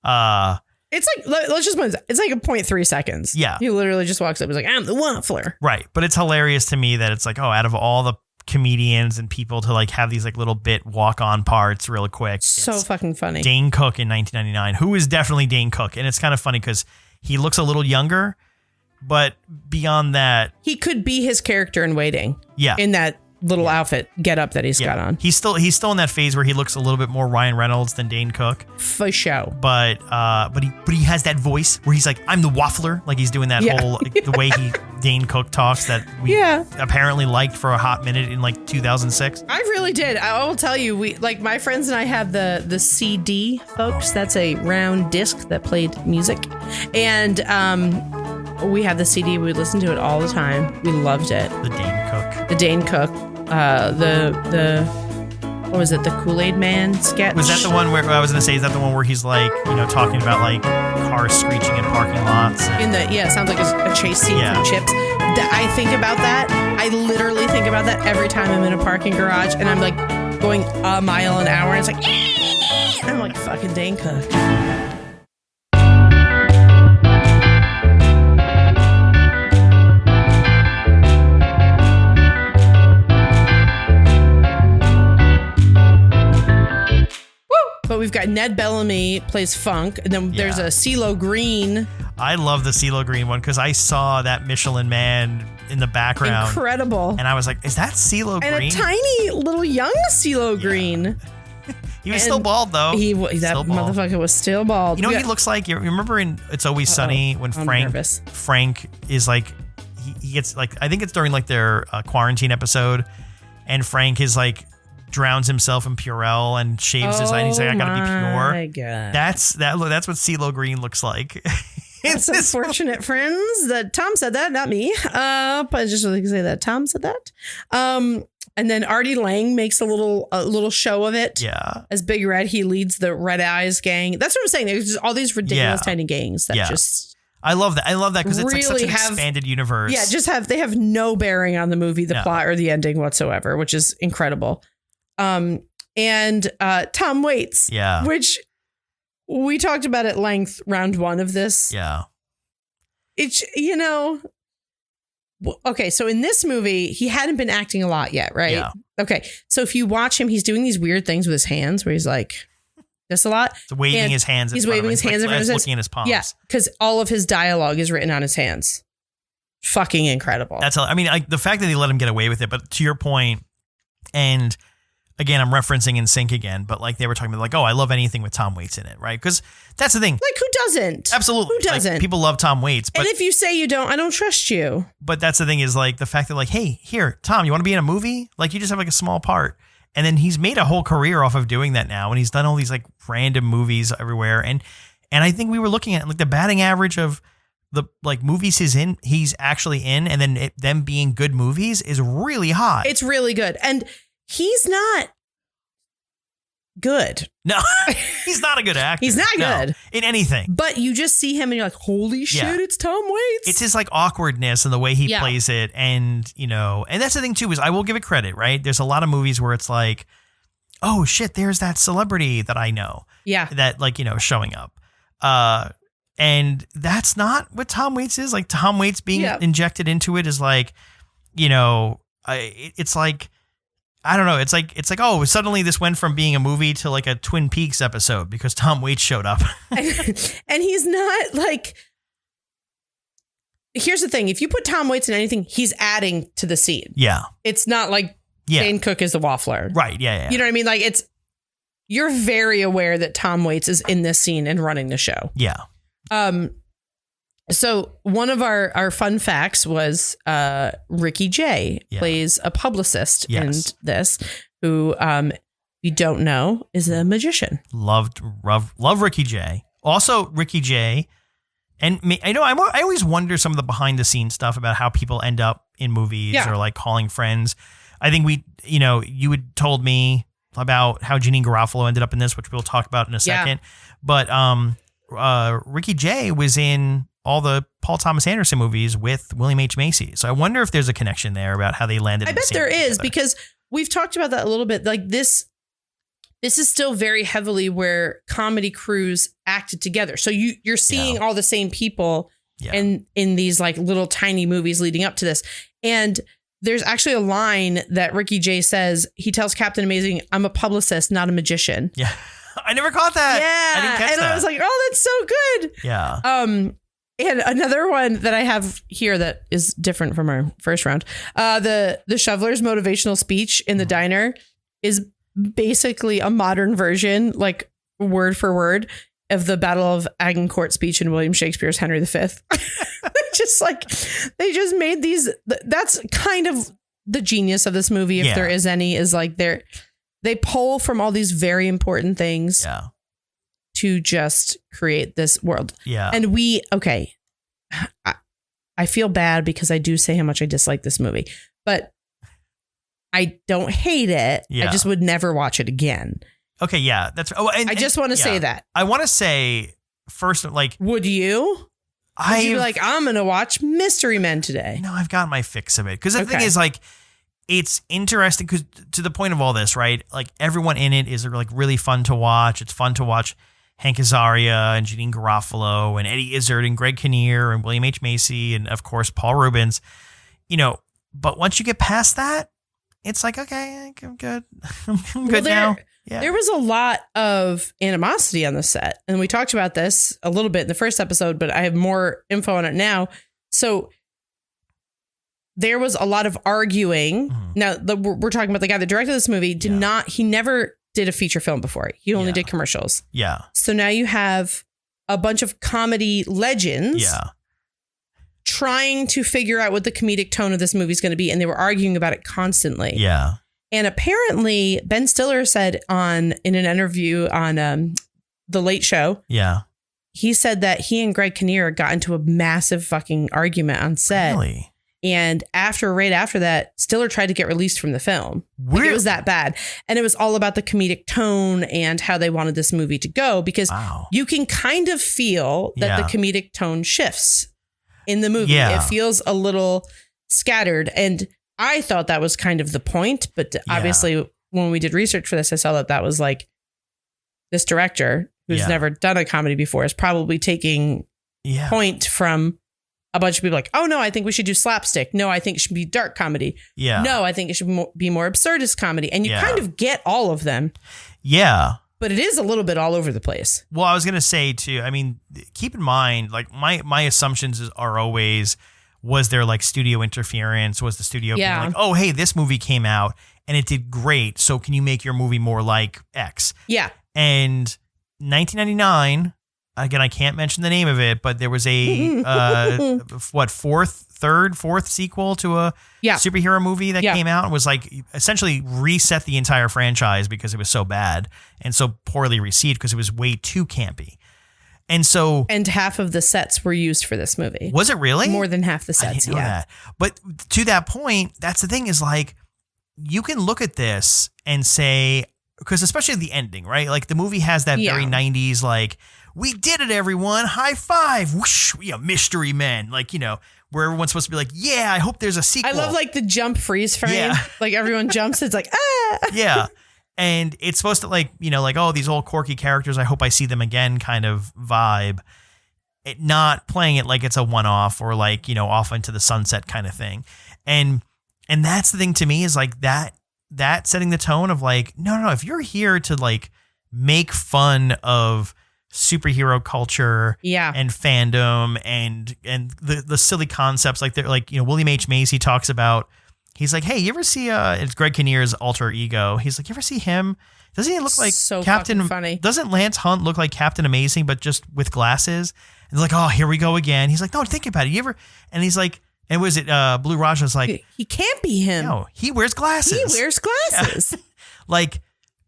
It's like, let's just point this out. It's like a 0.3 seconds. Yeah. He literally just walks up and is like, I'm the Waffler. Right. But it's hilarious to me that it's like, out of all the comedians and people to like have these like little bit walk-on parts real quick. So fucking funny. Dane Cook in 1999, who is definitely Dane Cook. And it's kind of funny because he looks a little younger, but beyond that. He could be his character in Waiting. Yeah. In that little outfit get up that he's got on. He's still in that phase where he looks a little bit more Ryan Reynolds than Dane Cook. For sure. But he has that voice where he's like, I'm the Waffler. Like he's doing that whole the way Dane Cook talks that we apparently liked for a hot minute in like 2006. I really did. I will tell you, we like my friends and I have the CD, folks. That's a round disc that played music. And we have the CD. We listened to it all the time. We loved it. The Dane Cook. What was it? The Kool-Aid Man sketch? Was that the one where I was going to say, is that the one where he's like, talking about like cars screeching in parking lots? It sounds like a chase scene from Chips. I think about that. I literally think about that every time I'm in a parking garage and I'm like going a mile an hour and it's like, I'm like fucking Dane Cook. But we've got Ned Bellamy plays Funk, and then there's a CeeLo Green. I love the CeeLo Green one because I saw that Michelin Man in the background. Incredible. And I was like, is that CeeLo Green? And a tiny little young CeeLo Green. He was still bald though. That motherfucker was still bald. You know what he looks like? You remember in It's Always Sunny when Frank is like, he gets like, I think it's during like their quarantine episode, and Frank is like, drowns himself in Purell and shaves his eye and he's like, I gotta be pure. My God. That's what CeeLo Green looks like. It's unfortunate, friends, that Tom said that, not me. But I just really say that Tom said that. And then Artie Lang makes a little show of it. Yeah. As Big Red, he leads the Red Eyes gang. That's what I'm saying. There's just all these ridiculous tiny gangs that just. I love that. I love that because it's really like such an expanded universe. Yeah, they have no bearing on the movie, the plot, or the ending whatsoever, which is incredible. And Tom Waits. Yeah. Which we talked about at length round one of this. Yeah. It's, okay, so in this movie, he hadn't been acting a lot yet, right? Yeah. Okay, so if you watch him, he's doing these weird things with his hands where he's like this a lot. So waving his hands. He's waving his hands in front of his looking at his palms. Yeah, because all of his dialogue is written on his hands. Fucking incredible. The fact that they let him get away with it, but to your point, and again, I'm referencing In Sync again, but like they were talking about like, oh, I love anything with Tom Waits in it, right? Because that's the thing. Like, who doesn't? Absolutely. Who doesn't? Like, people love Tom Waits. But, and if you say you don't, I don't trust you. But that's the thing is like the fact that like, hey, here, Tom, you want to be in a movie? Like you just have like a small part. And then he's made a whole career off of doing that now. And he's done all these like random movies everywhere. And I think we were looking at like the batting average of the like movies he's actually in, and then them being good movies is really high. It's really good. And he's not good. No, he's not a good actor. He's not good in anything. But you just see him and you're like, holy shit, it's Tom Waits. It's his like awkwardness and the way he plays it. And, you know, and that's the thing too, is I will give it credit, right? There's a lot of movies where it's like, oh shit, there's that celebrity that I know. Yeah. That like, you know, showing up. And that's not what Tom Waits is. Like Tom Waits being injected into it is like, you know, it's like, I don't know. It's like, oh, suddenly this went from being a movie to like a Twin Peaks episode because Tom Waits showed up. And he's not like, here's the thing. If you put Tom Waits in anything, he's adding to the scene. Yeah. It's not like Dane Cook is the waffler. Right. Yeah. You know what I mean? Like you're very aware that Tom Waits is in this scene and running the show. Yeah. So one of our fun facts was Ricky Jay plays a publicist in this who, if you don't know, is a magician. Love Ricky Jay. Also, Ricky Jay, and me, I know I always wonder some of the behind the scenes stuff about how people end up in movies or like calling friends. I think you had told me about how Janine Garofalo ended up in this, which we'll talk about in a second. But Ricky Jay was in all the Paul Thomas Anderson movies with William H. Macy. So I wonder if there's a connection there about how they landed. I bet there is, because we've talked about that a little bit. Like this is still very heavily where comedy crews acted together. So you're seeing all the same people in these like little tiny movies leading up to this. And there's actually a line that Ricky Jay says. He tells Captain Amazing, "I'm a publicist, not a magician." Yeah. I never caught that. Yeah. I didn't catch that. I was like, oh, that's so good. Yeah. And another one that I have here that is different from our first round. The Shoveler's motivational speech in the diner is basically a modern version, like word for word, of the Battle of Agincourt speech in William Shakespeare's Henry V. Just like they just made these. That's kind of the genius of this movie, if there is any, is like they pull from all these very important things to just create this world. Yeah. And I feel bad because I do say how much I dislike this movie, but I don't hate it. Yeah. I just would never watch it again. Okay. Yeah. I just want to say that. I want to say first, like, would you? Would you be like, I'm going to watch Mystery Men today? No, I've got my fix of it. Because the thing is, like, it's interesting because to the point of all this, right? Like everyone in it is like really fun to watch. It's fun to watch Hank Azaria and Janine Garofalo and Eddie Izzard and Greg Kinnear and William H. Macy and of course Paul Rubens, you know. But once you get past that, it's like, okay, I'm good. I'm good now. Yeah. There was a lot of animosity on the set, and we talked about this a little bit in the first episode, but I have more info on it now. So there was a lot of arguing. Mm-hmm. Now we're talking about the guy that directed this movie. He never did a feature film before. He only did commercials. Yeah. So now you have a bunch of comedy legends trying to figure out what the comedic tone of this movie is going to be, and they were arguing about it constantly. Yeah. And apparently Ben Stiller said in an interview on The Late Show, he said that he and Greg Kinnear got into a massive fucking argument on set. Really? And right after that, Stiller tried to get released from the film. Like, it was that bad. And it was all about the comedic tone and how they wanted this movie to go, because you can kind of feel that the comedic tone shifts in the movie. Yeah. It feels a little scattered. And I thought that was kind of the point. But obviously, when we did research for this, I saw that was like this director who's never done a comedy before is probably taking point from a bunch of people like, oh, no, I think we should do slapstick. No, I think it should be dark comedy. Yeah. No, I think it should be more absurdist comedy. And you kind of get all of them. Yeah. But it is a little bit all over the place. Well, I was going to say, too, I mean, keep in mind, like my assumptions are always Was there like studio interference? Was the studio being like, oh, hey, this movie came out and it did great, so can you make your movie more like X? Yeah. And 1999, again, I can't mention the name of it, but there was a fourth sequel to a superhero movie that came out and was like essentially reset the entire franchise because it was so bad and so poorly received because it was way too campy. And half of the sets were used for this movie. Was it really? More than half the sets. I didn't know that. But to that point, that's the thing is like, you can look at this and say, because especially the ending, right? Like the movie has that very 90s, like, we did it, everyone. High five. Whoosh. Mystery men. Like, where everyone's supposed to be like, yeah, I hope there's a sequel. I love like the jump freeze frame. Yeah. Like everyone jumps. It's like, ah. Yeah. And it's supposed to like, like, oh, these old quirky characters, I hope I see them again kind of vibe. It not playing it like it's a one-off or like, off into the sunset kind of thing. And that's the thing to me is like that setting the tone of like, no, if you're here to like make fun of superhero culture and fandom and the silly concepts like they're like, William H. Macy talks about, he's like, hey, you ever see it's Greg Kinnear's alter ego? He's like, you ever see him? Doesn't he look like so Captain funny? Doesn't Lance Hunt look like Captain Amazing, but just with glasses? And they're like, oh, here we go again. He's like, no, think about it. You ever? And he's like, and was it Blue Raja's like, he can't be him. No, he wears glasses. Yeah. Like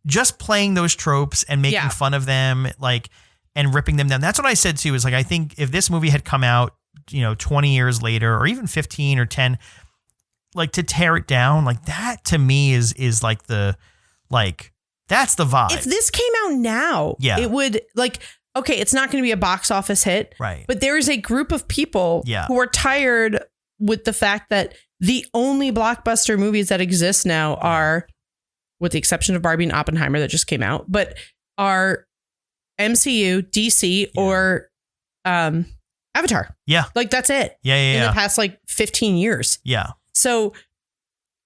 just playing those tropes and making fun of them, like, and ripping them down. That's what I said too, is like, I think if this movie had come out, 20 years later or even 15 or 10, like to tear it down, like that to me is like that's the vibe. If this came out now, it would like, okay, it's not going to be a box office hit, right? But there is a group of people who are tired with the fact that the only blockbuster movies that exist now are, with the exception of Barbie and Oppenheimer that just came out, but are MCU, DC, or Avatar. Yeah. Like that's it. Yeah. In the past like 15 years. Yeah. So,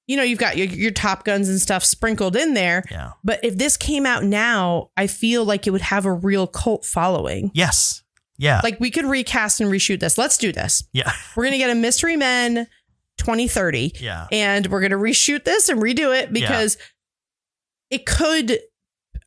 you've got your Top Guns and stuff sprinkled in there. Yeah. But if this came out now, I feel like it would have a real cult following. Yes. Yeah. Like we could recast and reshoot this. Let's do this. Yeah. We're going to get a Mystery Men 2030. Yeah. And we're going to reshoot this and redo it because it could,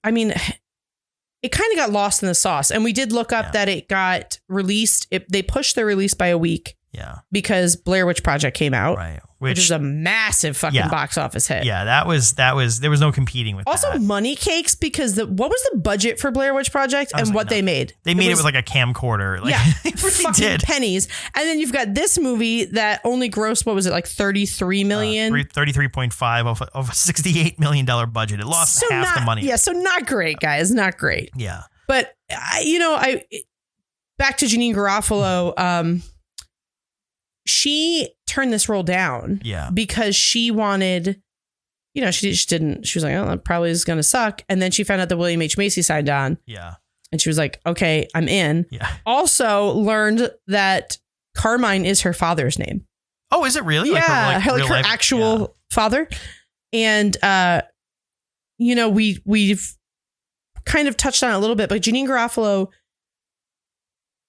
it kind of got lost in the sauce. And we did look up that it got released. They pushed the release by a week. Yeah. Because Blair Witch Project came out. Right. Which is a massive fucking box office hit. Yeah, that was there was no competing with also, that. money cakes because what was the budget for Blair Witch Project and what they made? They made it with like a camcorder. Like, they really did. Pennies. And then you've got this movie that only grossed, what was it, like 33 million? 33.5 of a $68 million budget. It lost half the money. Yeah, so not great, guys. Not great. Yeah. But, back to Janine Garofalo, she turned this role down because she wanted, she didn't, she was like, oh, that probably is going to suck. And then she found out that William H. Macy signed on. Yeah. And she was like, okay, I'm in. Yeah. Also learned that Carmine is her father's name. Oh, is it really? Yeah. Like her actual father. And, we've kind of touched on it a little bit, but Janine Garofalo,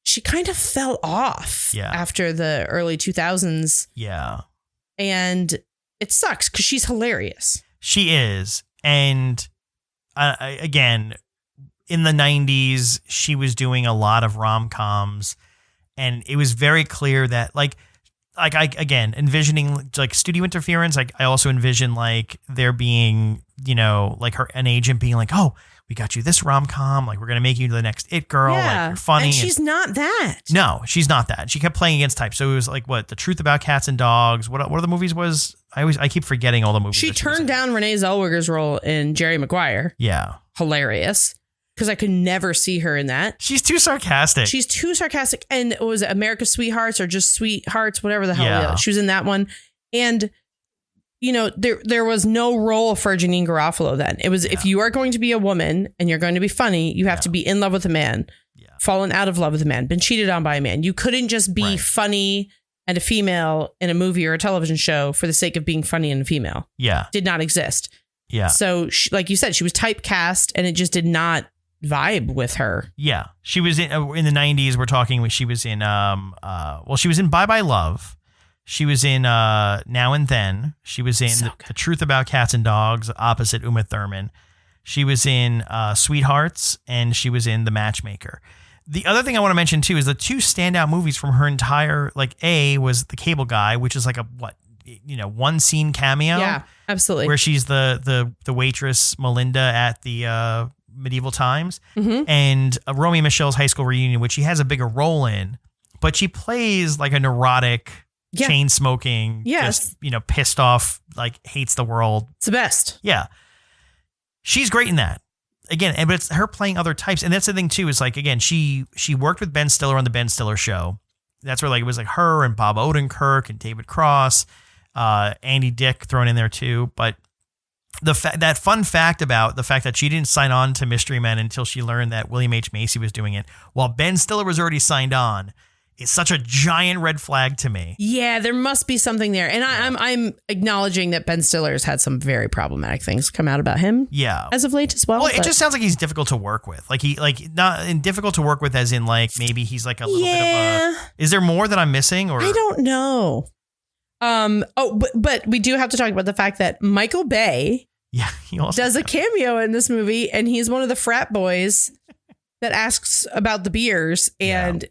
she kind of fell off after the early 2000s. Yeah. And it sucks because she's hilarious. She is. And again, in the 90s, she was doing a lot of rom-coms. And it was very clear that like I envisioning like studio interference. Like I also envision like there being, like an agent being like, oh, we got you this rom-com. Like, we're going to make you the next it girl. Yeah. Like, you're funny. And she's not that. No, she's not that. She kept playing against type. So it was like, what? The Truth About Cats and Dogs. What are the movies was? I keep forgetting all the movies. She turned down Renee Zellweger's role in Jerry Maguire. Yeah. Hilarious. Because I could never see her in that. She's too sarcastic. And was it America's Sweethearts or just Sweethearts? Whatever the hell. She was in that one. And there was no role for Janine Garofalo then. It was if you are going to be a woman and you're going to be funny, you have to be in love with a man, fallen out of love with a man, been cheated on by a man. You couldn't just be funny and a female in a movie or a television show for the sake of being funny and a female. Yeah. Did not exist. Yeah. So like you said, she was typecast and it just did not vibe with her. Yeah. She was in the 90s. We're talking, she was in, she was in Bye Bye Love. She was in Now and Then. She was in the Truth About Cats and Dogs opposite Uma Thurman. She was in Sweethearts, and she was in The Matchmaker. The other thing I want to mention too is the two standout movies from her entire, like, A was The Cable Guy, which is like a one scene cameo. Yeah, absolutely. Where she's the waitress Melinda at the medieval times, and Romeo and Michelle's High School Reunion, which she has a bigger role in, but she plays like a neurotic, chain smoking, just pissed off, like hates the world. It's the best. Yeah, she's great in that. Again, but it's her playing other types, and that's the thing too. Is like, again, she worked with Ben Stiller on the Ben Stiller Show. That's where, like, it was like her and Bob Odenkirk and David Cross, Andy Dick thrown in there too. But that fun fact about the fact that she didn't sign on to Mystery Men until she learned that William H. Macy was doing it, while Ben Stiller was already signed on, is such a giant red flag to me. Yeah, there must be something there. And I'm acknowledging that Ben Stiller's had some very problematic things come out about him. Yeah. As of late as well. Well, it just sounds like he's difficult to work with. Not difficult to work with as in, like, maybe he's like a little bit of a... Is there more that I'm missing? Or I don't know. But we do have to talk about the fact that Michael Bay he also does a cameo in this movie, and he's one of the frat boys that asks about the beers, and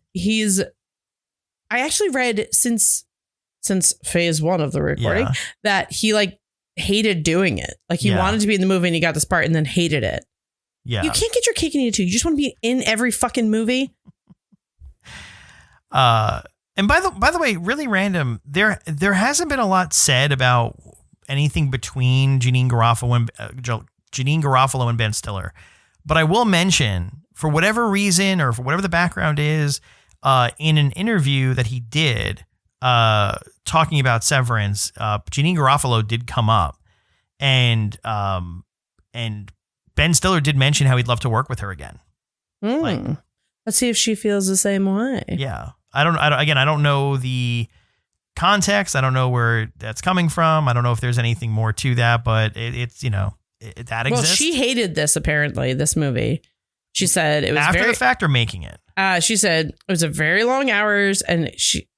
I actually read since phase 1 of the recording that he like hated doing it. Like he wanted to be in the movie and he got this part and then hated it. Yeah. You can't get your cake and eat it too. You just want to be in every fucking movie. And by the way, really random, there hasn't been a lot said about anything between Janeane Garofalo and Ben Stiller. But I will mention, for whatever reason or for whatever the background is, in an interview that he did talking about Severance, Janeane Garofalo did come up, and Ben Stiller did mention how he'd love to work with her again. Let's see if she feels the same way. Yeah. I don't know the context. I don't know where that's coming from. I don't know if there's anything more to that, but it's that exists. Well, she hated this movie. She said it was after the fact or making it. She said it was a very long hours and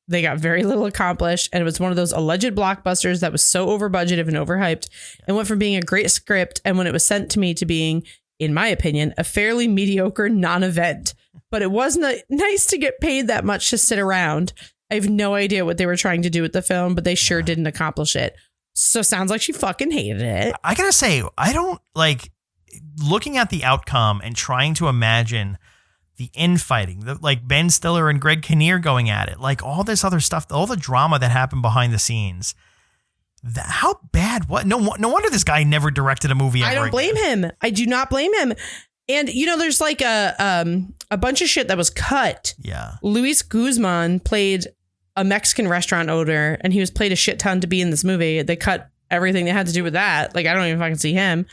they got very little accomplished. And it was one of those alleged blockbusters that was so over budgeted and overhyped and went from being a great script. And when it was sent to me to being, in my opinion, a fairly mediocre non-event. But it wasn't nice to get paid that much to sit around. I have no idea what they were trying to do with the film, but they sure didn't accomplish it. So sounds like she fucking hated it. I gotta say, I don't like looking at the outcome and trying to imagine the infighting, like Ben Stiller and Greg Kinnear going at it, like all this other stuff, all the drama that happened behind the scenes. How bad? What? No wonder this guy never directed a movie ever. I don't blame him. I do not blame him. And, there's like a bunch of shit that was cut. Yeah. Luis Guzman played a Mexican restaurant owner, and he was played a shit ton to be in this movie. They cut everything that had to do with that. Like, I don't even fucking see him.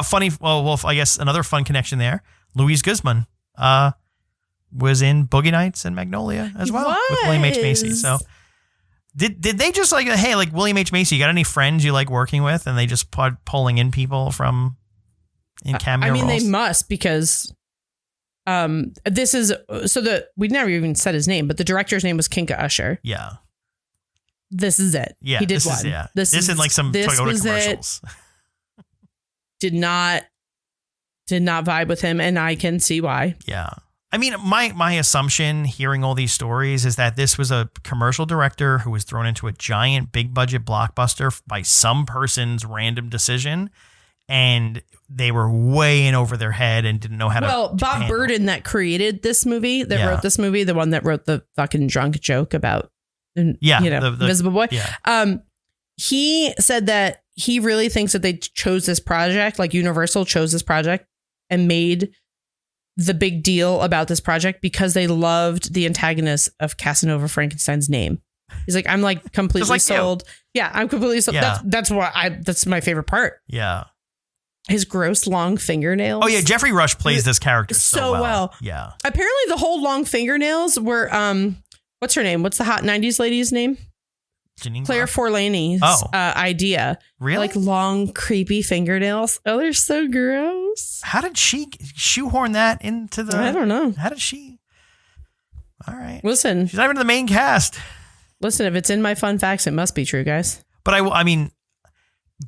Funny. Well, I guess another fun connection there. Luis Guzman was in Boogie Nights and Magnolia as well with William H. Macy. So did they just like, hey, like William H. Macy, you got any friends you like working with? And they just pulling in people from... in cameo roles? They must, because this is we never even said his name, but the director's name was Kinka Usher. Yeah. This is it. Yeah. He did one. This is like some Toyota commercials. Did not vibe with him, and I can see why. Yeah. I mean, my assumption hearing all these stories is that this was a commercial director who was thrown into a giant big budget blockbuster by some person's random decision, and they were way in over their head and didn't know how to. Well, Bob Burden that created this movie, wrote this movie, the one that wrote the fucking drunk joke about, the Invisible Boy. Yeah. He said that he really thinks that they chose this project, like Universal chose this project and made the big deal about this project because they loved the antagonist of Casanova Frankenstein's name. He's like, I'm like completely sold. You. Yeah, I'm completely sold. Yeah. That's my favorite part. Yeah. His gross long fingernails. Oh yeah, Jeffrey Rush plays this character so well. Yeah. Apparently the whole long fingernails were what's her name? What's the hot 90s lady's name? Claire Forlane's idea. Really? Like long, creepy fingernails. Oh, they're so gross. How did she shoehorn that into the... I don't know. How did she... All right. Listen. She's not even in the main cast. Listen, if it's in my fun facts, it must be true, guys. But I mean,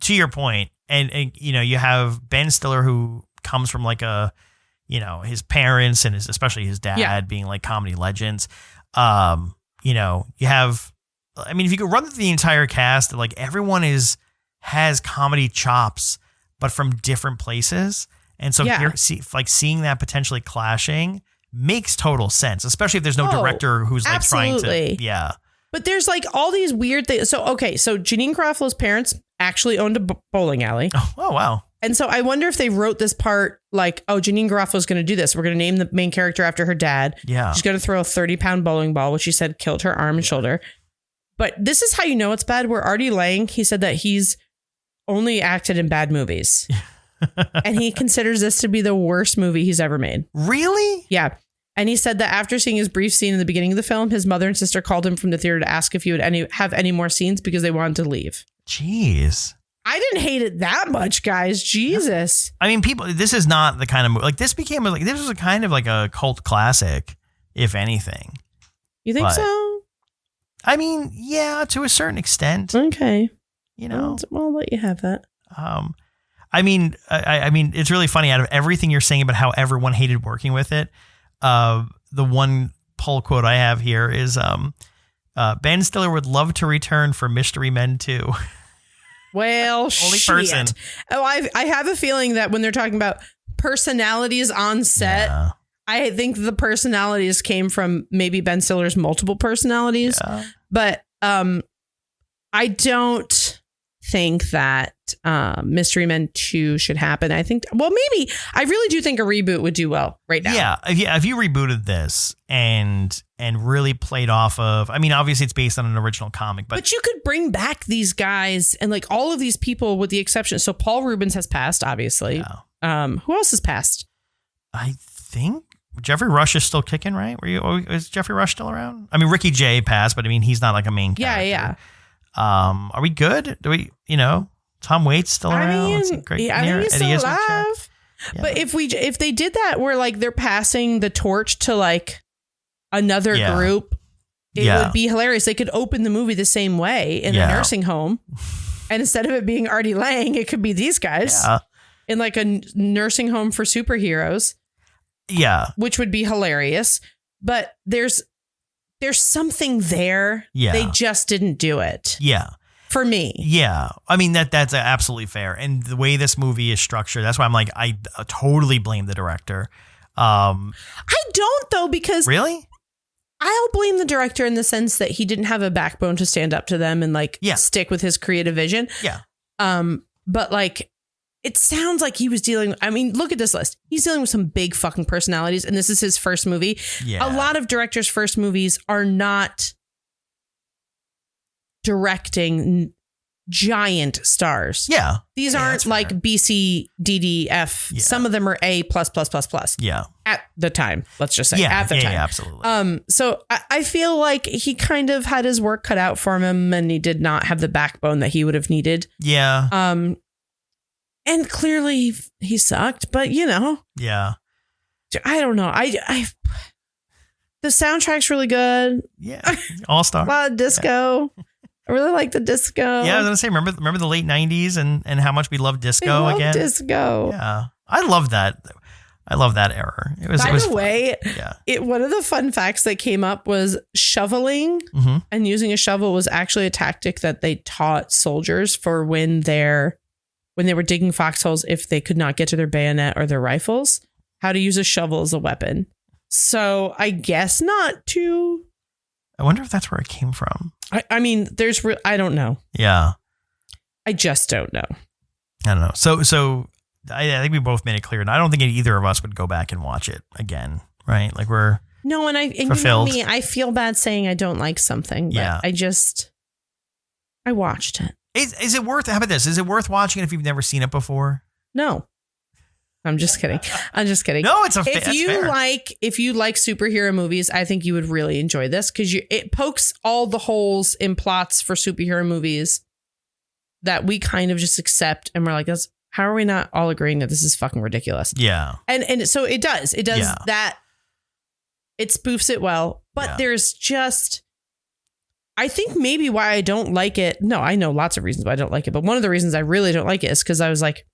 to your point, and you know, you have Ben Stiller, who comes from like his parents and especially his dad being like comedy legends. You know, you have, I mean, if you could run through the entire cast, like everyone has comedy chops, but from different places. And so seeing that potentially clashing makes total sense, especially if there's no director who's like trying to, But there's like all these weird things. So Janeane Garofalo's parents actually owned a bowling alley. Oh, wow. And so I wonder if they wrote this part like, oh, Janeane Garofalo's going to do this. We're going to name the main character after her dad. Yeah. She's going to throw a 30-pound bowling ball, which she said killed her arm and shoulder. But this is how you know it's bad. Where Artie Lang, he said that he's only acted in bad movies. And he considers this to be the worst movie he's ever made. Really? Yeah. And he said that after seeing his brief scene in the beginning of the film, his mother and sister called him from the theater to ask if he would have any more scenes because they wanted to leave. Jeez. I didn't hate it that much, guys. Jesus. I mean, this is not the kind of movie, like this was a kind of like a cult classic, if anything. You think so? I mean, yeah, to a certain extent. Okay. You know, I'll let you have that. I mean, it's really funny. Out of everything you're saying about how everyone hated working with it, the one poll quote I have here is, Ben Stiller would love to return for Mystery Men 2. Well, only person. Oh, I have a feeling that when they're talking about personalities on set, I think the personalities came from maybe Ben Stiller's multiple personalities, but I don't think that Mystery Men 2 should happen. I think, well, maybe I really do think a reboot would do well right now. Yeah, if you rebooted this and really played off of, I mean, obviously it's based on an original comic, but you could bring back these guys and like all of these people with the exception. So Paul Rubens has passed, obviously. Yeah. Who else has passed? I think Jeffrey Rush is still kicking, right? Is Jeffrey Rush still around? I mean, Ricky Jay passed, but I mean, he's not like a main character. Yeah. Are we good? Do we, Tom Waits still around? I mean, I think he's still alive. Yeah. But if they did that where like they're passing the torch to like another group, it would be hilarious. They could open the movie the same way in a nursing home. And instead of it being Artie Lang, it could be these guys in like a nursing home for superheroes. Yeah. Which would be hilarious. But there's something there. Yeah. They just didn't do it. Yeah. For me. Yeah. I mean, that's absolutely fair. And the way this movie is structured, that's why I'm like, I totally blame the director. I don't, though, because... Really? I'll blame the director in the sense that he didn't have a backbone to stand up to them and like stick with his creative vision. Yeah. But like, it sounds like he was dealing. I mean, look at this list. He's dealing with some big fucking personalities, and this is his first movie. Yeah. A lot of directors' first movies are not directing giant stars. Yeah. These aren't like fair. BC, DDF. Yeah. Some of them are A++++. Yeah. At the time, let's just say at the time. Yeah, absolutely. So I feel like he kind of had his work cut out for him, and he did not have the backbone that he would have needed. Yeah. And clearly he sucked, but Yeah. I don't know. The soundtrack's really good. Yeah. All star. A lot of disco. Yeah. I really like the disco. Yeah, I was gonna say, remember the late 90s and how much we loved disco again. Disco. Yeah, I love that. I love that era. It was. By the way, yeah. One of the fun facts that came up was shoveling, and using a shovel was actually a tactic that they taught soldiers for when they were digging foxholes if they could not get to their bayonet or their rifles, how to use a shovel as a weapon. So I guess not too. I wonder if that's where it came from. I mean, I don't know. Yeah. I just don't know. I don't know. So I think we both made it clear, and I don't think either of us would go back and watch it again, right? Like we're fulfilled. You know me, I feel bad saying I don't like something, but I watched it. Is it worth? How about this? Is it worth watching it if you've never seen it before? No. I'm just kidding. No, it's if you like superhero movies, I think you would really enjoy this because it pokes all the holes in plots for superhero movies that we kind of just accept, and we're like, how are we not all agreeing that this is fucking ridiculous? Yeah, and so it does that. It spoofs it well, but there's just I think maybe why I don't like it. No, I know lots of reasons why I don't like it, but one of the reasons I really don't like it is because I was like,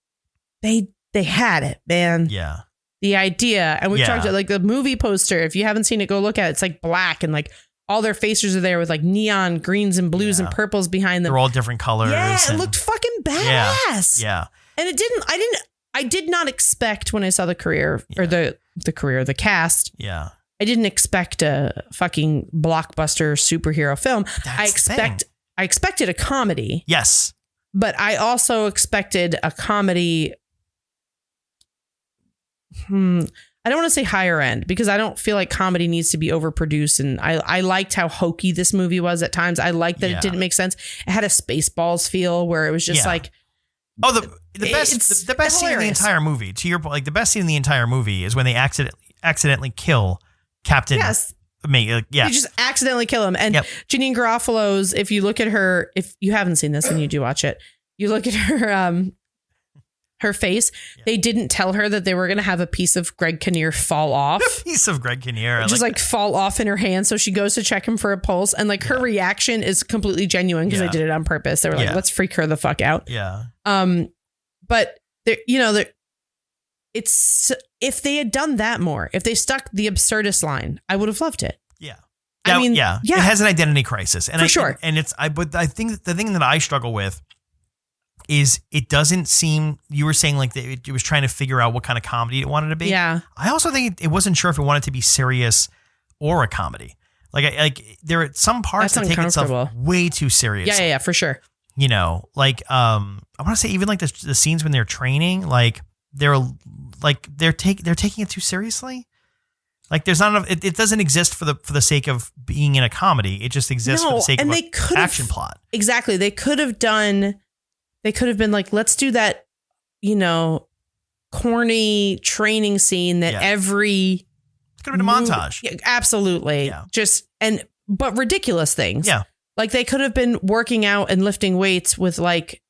they had it, man. Yeah. The idea, and we've talked about like the movie poster. If you haven't seen it, go look at it. It's like black and like all their faces are there with like neon greens and blues and purples behind them. They're all different colors. Yeah, it looked fucking badass. Yeah. And I did not expect when I saw the cast. Yeah. I didn't expect a fucking blockbuster superhero film. I expected a comedy. Yes. But I also expected a comedy. I don't want to say higher end because I don't feel like comedy needs to be overproduced. And I liked how hokey this movie was at times. I liked that it didn't make sense. It had a Spaceballs feel where it was just like, oh, the best scene in the entire movie. To your point, like the best scene in the entire movie is when they accidentally kill Captain. Yes. They just accidentally kill him. And Janine Garofalo's, if you look at her, if you haven't seen this and you do watch it, you look at her face. Yeah. They didn't tell her that they were going to have a piece of Greg Kinnear fall off. A piece of Greg Kinnear. Just like fall off in her hand. So she goes to check him for a pulse. And like her reaction is completely genuine because they did it on purpose. They were like, let's freak her the fuck out. Yeah. But it's, if they had done that more, if they stuck the absurdist line, I would have loved it. Yeah. I mean, it has an identity crisis. And for sure. But I think the thing that I struggle with is it doesn't seem, you were saying like it was trying to figure out what kind of comedy it wanted to be. Yeah. I also think it wasn't sure if it wanted to be serious or a comedy. Like there are some parts that take itself way too serious. Yeah, for sure. You know, like I want to say even like the scenes when they're training, like they're taking it too seriously. Like there's not enough. It doesn't exist for the sake of being in a comedy. It just exists for the sake of an action plot. Exactly. They could have been like, let's do that, corny training scene that every. It could have been a montage. Yeah, absolutely. Yeah. But ridiculous things. Yeah. Like they could have been working out and lifting weights with like,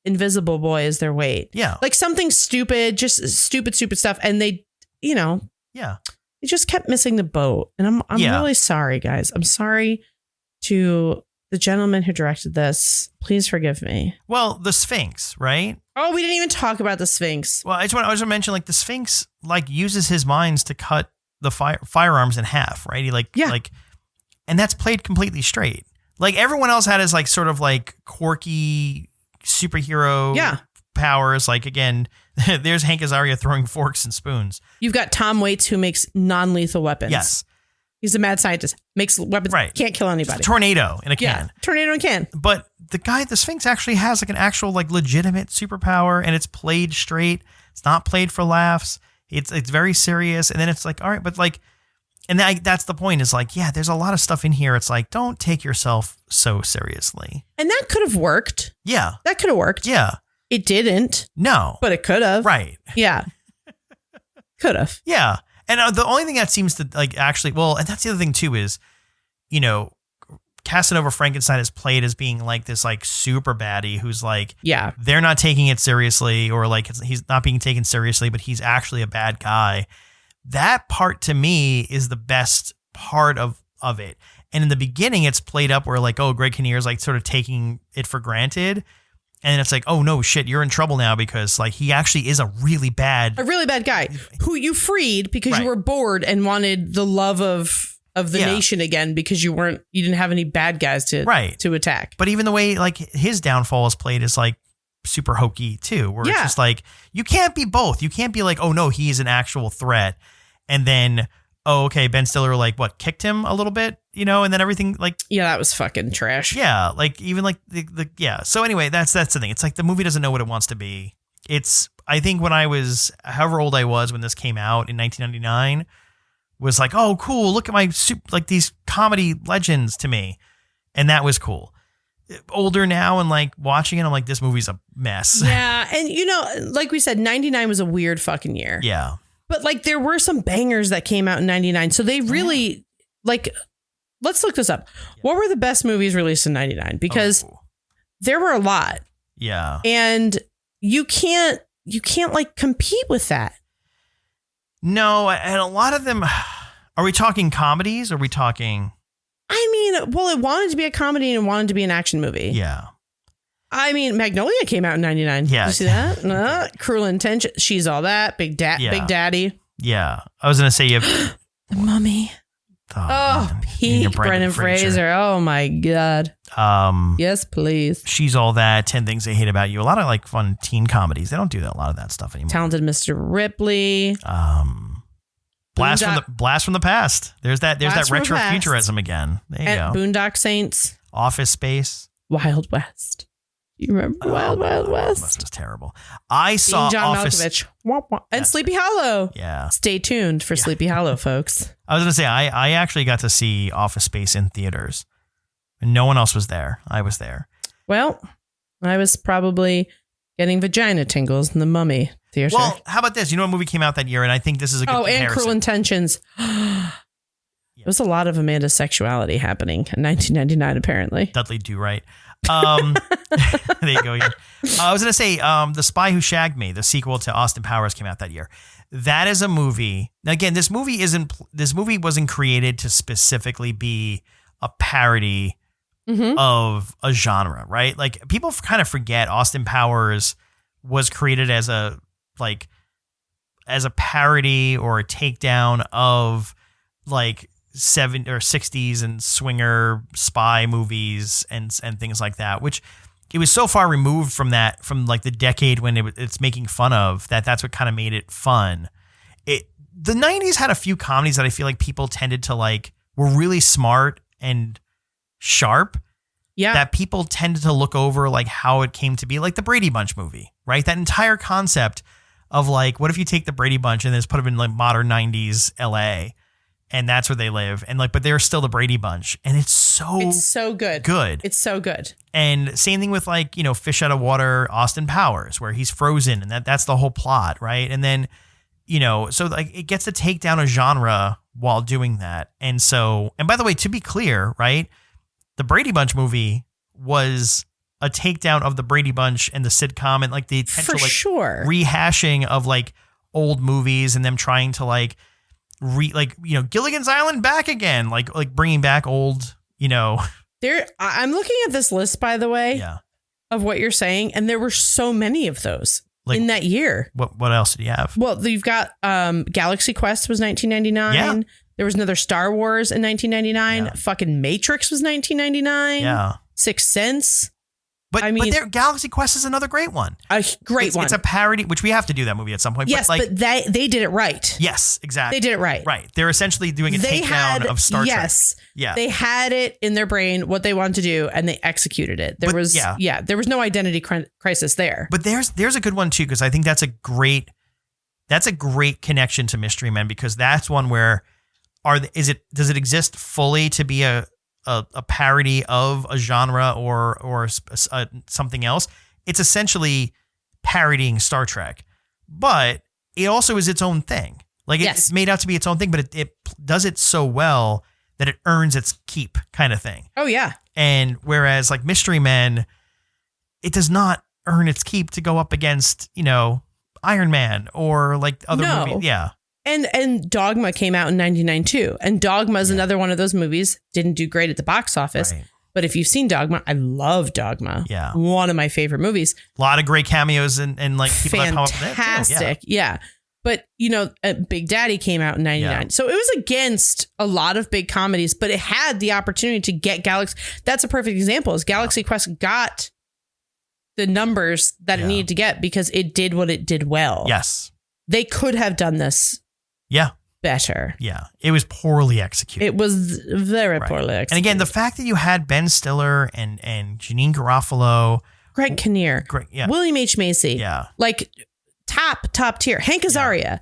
Invisible Boy as their weight. Yeah. Like something stupid, just stupid stuff. And they, Yeah. They just kept missing the boat. And I'm really sorry, guys. I'm sorry to the gentleman who directed this. Please forgive me. Well, the Sphinx, right? Oh, we didn't even talk about the Sphinx. Well, I just want to mention like the Sphinx like uses his minds to cut the firearms in half, right? He and that's played completely straight. Like everyone else had his like sort of like quirky superhero powers. Like again, there's Hank Azaria throwing forks and spoons. You've got Tom Waits who makes non-lethal weapons. Yes. He's a mad scientist, makes weapons, can't kill anybody. It's a tornado in a can. Tornado in a can. But the Sphinx actually has like an actual like legitimate superpower and it's played straight. It's not played for laughs. It's very serious. And then it's like, all right, but like, and that's the point is like, yeah, there's a lot of stuff in here. It's like, don't take yourself so seriously. And that could have worked. Yeah. That could have worked. Yeah. It didn't. No. But it could have. Right. Yeah. Could have. Yeah. And the only thing that seems to like actually, well, and that's the other thing too is, Casanova Frankenstein is played as being like this like super baddie who's like, they're not taking it seriously or like he's not being taken seriously, but he's actually a bad guy. That part to me is the best part of it. And in the beginning, it's played up where like, oh, Greg Kinnear is like sort of taking it for granted. And it's like, oh, no, shit, you're in trouble now because like he actually is a really bad guy who you freed because you were bored and wanted the love of the nation again because you didn't have any bad guys to attack. But even the way like his downfall is played is like super hokey too, where it's just like, you can't be both. You can't be like, oh, no, he's an actual threat. And then, oh, okay, Ben Stiller like kicked him a little bit, and then everything like that was fucking trash. Yeah, like even like the So anyway, that's the thing. It's like the movie doesn't know what it wants to be. I think when I was however old I was when this came out in 1999 was like, oh, cool, look at my like these comedy legends to me, and that was cool. Older now and like watching it, I'm like, this movie's a mess. Yeah, and like we said, 99 was a weird fucking year. Yeah. But like there were some bangers that came out in 99. So they really like, let's look this up. Yeah. What were the best movies released in 99? Because there were a lot. Yeah. And you can't like compete with that. No. And a lot of them, are we talking comedies? Or are we talking? I mean, well, it wanted to be a comedy and it wanted to be an action movie. Yeah. I mean, Magnolia came out in 99. Yeah. You see that? Cruel Intention. She's All That. Big Daddy. Yeah. I was going to say you have... The Mummy. Peak Brendan Fraser. Oh, my God. Yes, please. She's All That. 10 Things I Hate About You. A lot of like fun teen comedies. They don't do a lot of that stuff anymore. Talented Mr. Ripley. Blast from the Past. There's that retro futurism again. There you go. Boondock Saints. Office Space. Wild West. You remember Wild West? This was terrible. I saw John Office Malkovich. And Sleepy Hollow. Yeah. Stay tuned for Sleepy Hollow, folks. I was going to say, I actually got to see Office Space in theaters. And no one else was there. I was there. Well, I was probably getting vagina tingles in the Mummy theater. Well, how about this? You know what movie came out that year? And I think this is a good comparison. And Cruel Intentions. There was a lot of Amanda's sexuality happening in 1999, apparently. Dudley Do-Right. There you go. Yeah. I was going to say, The Spy Who Shagged Me, the sequel to Austin Powers, came out that year. That is a movie. Now, again, this movie wasn't created to specifically be a parody of a genre, right? Like, people kind of forget Austin Powers was created as a parody or a takedown of like 70s or 60s and swinger spy movies and things like that, which it was so far removed from that, from like the decade when it's making fun of that's what kind of made it fun. The 90s had a few comedies that I feel like people tended to like, were really smart and sharp. Yeah. That people tended to look over like how it came to be, like the Brady Bunch movie, right? That entire concept of like, what if you take the Brady Bunch and just put them in like modern 90s LA and that's where they live, and like, but they're still the Brady Bunch, and it's so good. It's so good. And same thing with like, you know, Fish Out of Water, Austin Powers, where he's frozen, and that's the whole plot, right? And then, you know, so like it gets to take down a genre while doing that. And so, and by the way, to be clear, right, the Brady Bunch movie was a takedown of the Brady Bunch and the sitcom, and like the potential rehashing of like old movies and them trying to like Gilligan's Island back again, like bringing back old, you know. I'm looking at this list, by the way, of what you're saying, and there were so many of those in that year. What else did you have? Well, you've got Galaxy Quest was 1999. Yeah. There was another Star Wars in 1999. Yeah. Fucking Matrix was 1999. Yeah. Sixth Sense. But Galaxy Quest is another great one. A great one. It's a parody, which we have to do that movie at some point. Yes, but they did it right. Yes, exactly. They did it right. Right. They're essentially doing a takedown of Star Trek. Yes. Yeah. They had it in their brain what they wanted to do, and they executed it. There was no identity crisis there. But there's a good one too, because I think that's a great connection to Mystery Men, because that's one where does it exist fully to be a parody of a genre or something else? It's essentially parodying Star Trek, but it also is its own thing. Like it's made out to be its own thing, but it does it so well that it earns its keep, kind of thing. Oh yeah. And whereas like Mystery Men, it does not earn its keep to go up against, you know, Iron Man or like other movies. Yeah. And Dogma came out in 1999 too. And Dogma is another one of those movies. Didn't do great at the box office. Right. But if you've seen Dogma, I love Dogma. Yeah. One of my favorite movies. A lot of great cameos and like people that come up with it. Fantastic. Yeah. But, you know, Big Daddy came out in 99. Yeah. So it was against a lot of big comedies, but it had the opportunity to get Galaxy. That's a perfect example, is Galaxy Quest got the numbers that it needed to get because it did what it did well. Yes. They could have done this. Yeah. Better. Yeah. It was poorly executed. It was very poorly executed. And again, the fact that you had Ben Stiller and Janine Garofalo, Greg Kinnear, William H. Macy. Yeah. Like top tier. Hank Azaria. Yeah.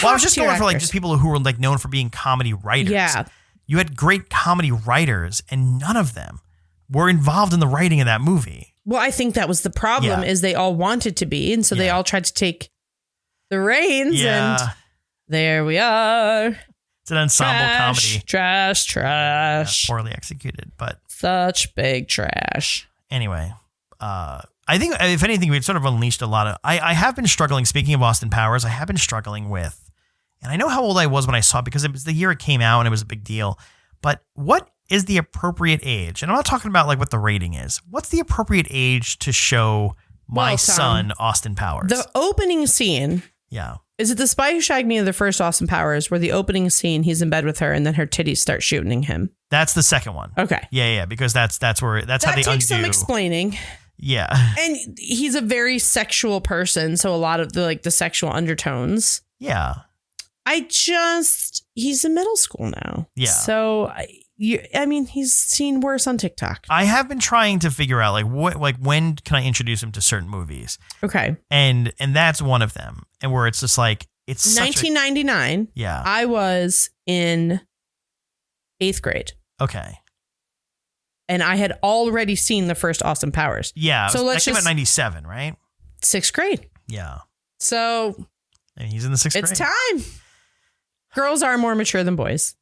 Well, I was just going for like just people who were like known for being comedy writers. Yeah. You had great comedy writers and none of them were involved in the writing of that movie. Well, I think that was the problem is they all wanted to be. And so they all tried to take the reins and there we are. It's an ensemble comedy. Trash. Yeah, poorly executed, but such big trash. Anyway, I think if anything, we've sort of unleashed a lot of, I have been struggling, speaking of Austin Powers, I have been struggling with, and I know how old I was when I saw it because it was the year it came out and it was a big deal, but what is the appropriate age? And I'm not talking about like what the rating is. What's the appropriate age to show my son Austin Powers? The opening scene. Yeah. Is it The Spy Who Shagged Me or the first Austin Powers, where the opening scene, he's in bed with her and then her titties start shooting him? That's the second one. Okay. Yeah, because that's how they undo. That takes some explaining. Yeah. And he's a very sexual person, so a lot of the sexual undertones. Yeah. He's in middle school now. Yeah. So he's seen worse on TikTok. I have been trying to figure out when can I introduce him to certain movies? Okay. And that's one of them. And where it's just like it's 1999. Yeah. I was in 8th grade. Okay. And I had already seen the first Austin Powers. Yeah. So that came out 97, right? 6th grade. Yeah. So and he's in the 6th grade. It's time. Girls are more mature than boys.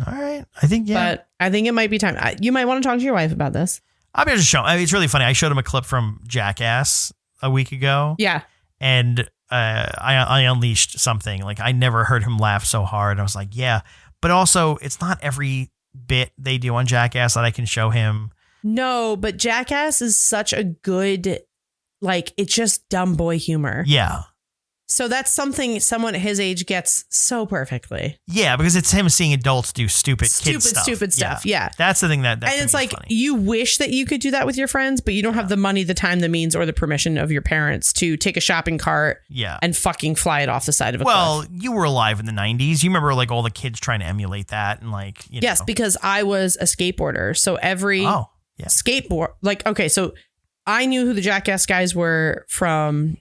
All right. I think, yeah. But I think it might be time. You might want to talk to your wife about this. I'll be just showing. It's really funny. I showed him a clip from Jackass a week ago. Yeah. And I unleashed something. Like, I never heard him laugh so hard. I was like, yeah. But also, it's not every bit they do on Jackass that I can show him. No, but Jackass is such a good, it's just dumb boy humor. Yeah. So that's something someone at his age gets so perfectly. Yeah, because it's him seeing adults do stupid stuff. Yeah. That's the thing that and it's like funny. You wish that you could do that with your friends, but you don't have the money, the time, the means, or the permission of your parents to take a shopping cart and fucking fly it off the side of a cliff. Well, you were alive in the 90s. You remember all the kids trying to emulate that and Yes, know. Because I was a skateboarder. So every skateboard, so I knew who the Jackass guys were from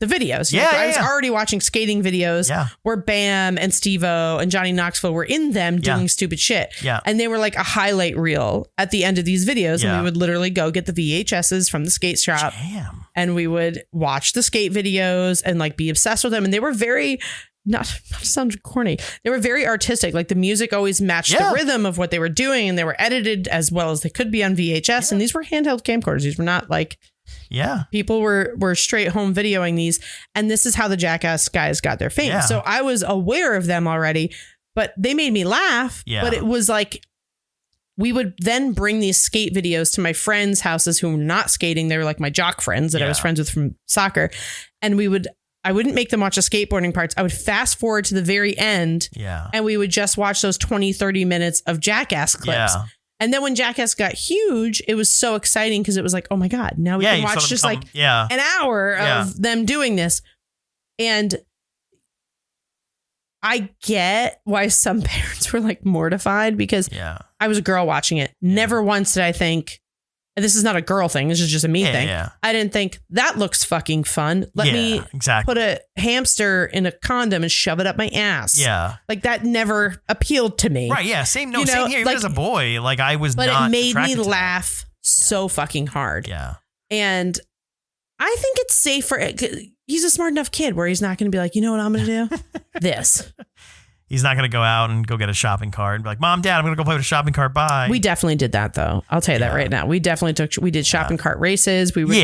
the videos. I was already watching skating videos where Bam and Steve-O and Johnny Knoxville were in them doing stupid shit. Yeah. And they were like a highlight reel at the end of these videos. And we would literally go get the VHSs from the skate shop. Damn. And we would watch the skate videos and be obsessed with them. And they were very, not to sound corny, they were very artistic. Like the music always matched the rhythm of what they were doing. And they were edited as well as they could be on VHS. Yeah. And these were handheld camcorders. These were not people were straight home videoing these, and this is how the Jackass guys got their fame. So I was aware of them already, but they made me laugh. But it was we would then bring these skate videos to my friends' houses who were not skating. They were like my jock friends that I was friends with from soccer. And I wouldn't make them watch the skateboarding parts. I would fast forward to the very end. And we would just watch those 20, 30 minutes of Jackass clips. And then when Jackass got huge, it was so exciting because it was like, oh my God, now we can watch just an hour of them doing this. And I get why some parents were mortified because I was a girl watching it. Never once did I think, and this is not a girl thing, this is just a me thing. I didn't think that looks fucking fun. Let me put a hamster in a condom and shove it up my ass. That never appealed to me. Right. Yeah. Same here. Even as a boy, I was not. But it made me laugh so fucking hard. Yeah. And I think it's safe for he's a smart enough kid where he's not going to be like, you know what I'm going to do? This. He's not going to go out and go get a shopping cart and be like, Mom, Dad, I'm going to go play with a shopping cart. Bye. We definitely did that, though. I'll tell you that right now. We definitely we did shopping cart races. We would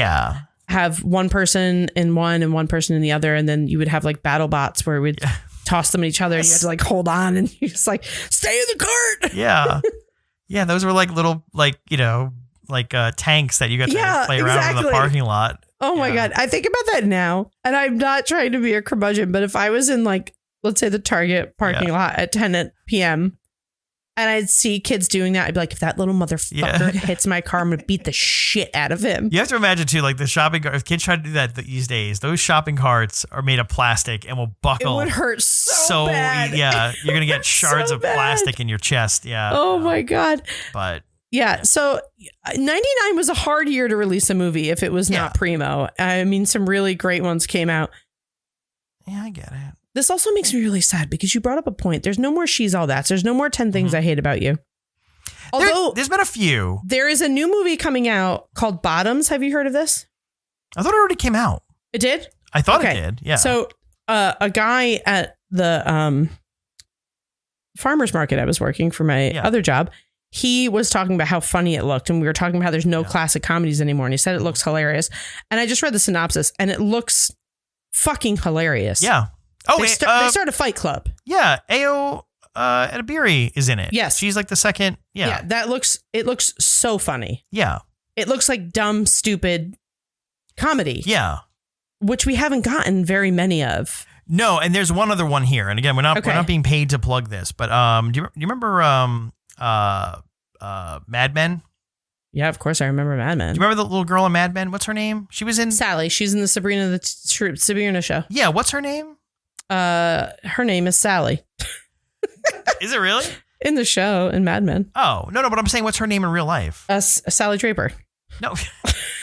have one person in one and one person in the other. And then you would have battle bots where we'd toss them at each other. And you had to hold on and you just stay in the cart. Yeah. Yeah. Those were little, tanks that you got to play around in the parking lot. Oh my God. I think about that now. And I'm not trying to be a curmudgeon, but if I was in let's say the Target parking lot at 10 p.m. and I'd see kids doing that, I'd be like, if that little motherfucker hits my car, I'm going to beat the shit out of him. You have to imagine too, the shopping cart, if kids try to do that these days, those shopping carts are made of plastic and will buckle. It would hurt so bad. Yeah. You're going to get shards of plastic in your chest. Yeah. Oh my God. But yeah. So 99 was a hard year to release a movie if it was not primo. I mean, some really great ones came out. Yeah, I get it. This also makes me really sad because you brought up a point. There's no more She's All That. There's no more 10 Things I Hate About You. Although there's been a few. There is a new movie coming out called Bottoms. Have you heard of this? I thought it already came out. It did? I thought it did. Yeah. So a guy at the farmer's market I was working for my other job, he was talking about how funny it looked. And we were talking about how there's no classic comedies anymore. And he said it looks hilarious. And I just read the synopsis and it looks fucking hilarious. Yeah. Oh, they start a Fight Club. Yeah. Ao Edebiri is in it. Yes. She's like the second. Yeah. It looks so funny. Yeah. It looks like dumb, stupid comedy. Yeah. Which we haven't gotten very many of. No, and there's one other one here. And again, we're not being paid to plug this, but do you remember Mad Men? Yeah, of course I remember Mad Men. Do you remember the little girl in Mad Men? What's her name? She was in Sally. She's in the Sabrina show. Yeah, what's her name? Her name is Sally. Is it really? In the show, in Mad Men. Oh, no, but I'm saying what's her name in real life? Sally Draper. No,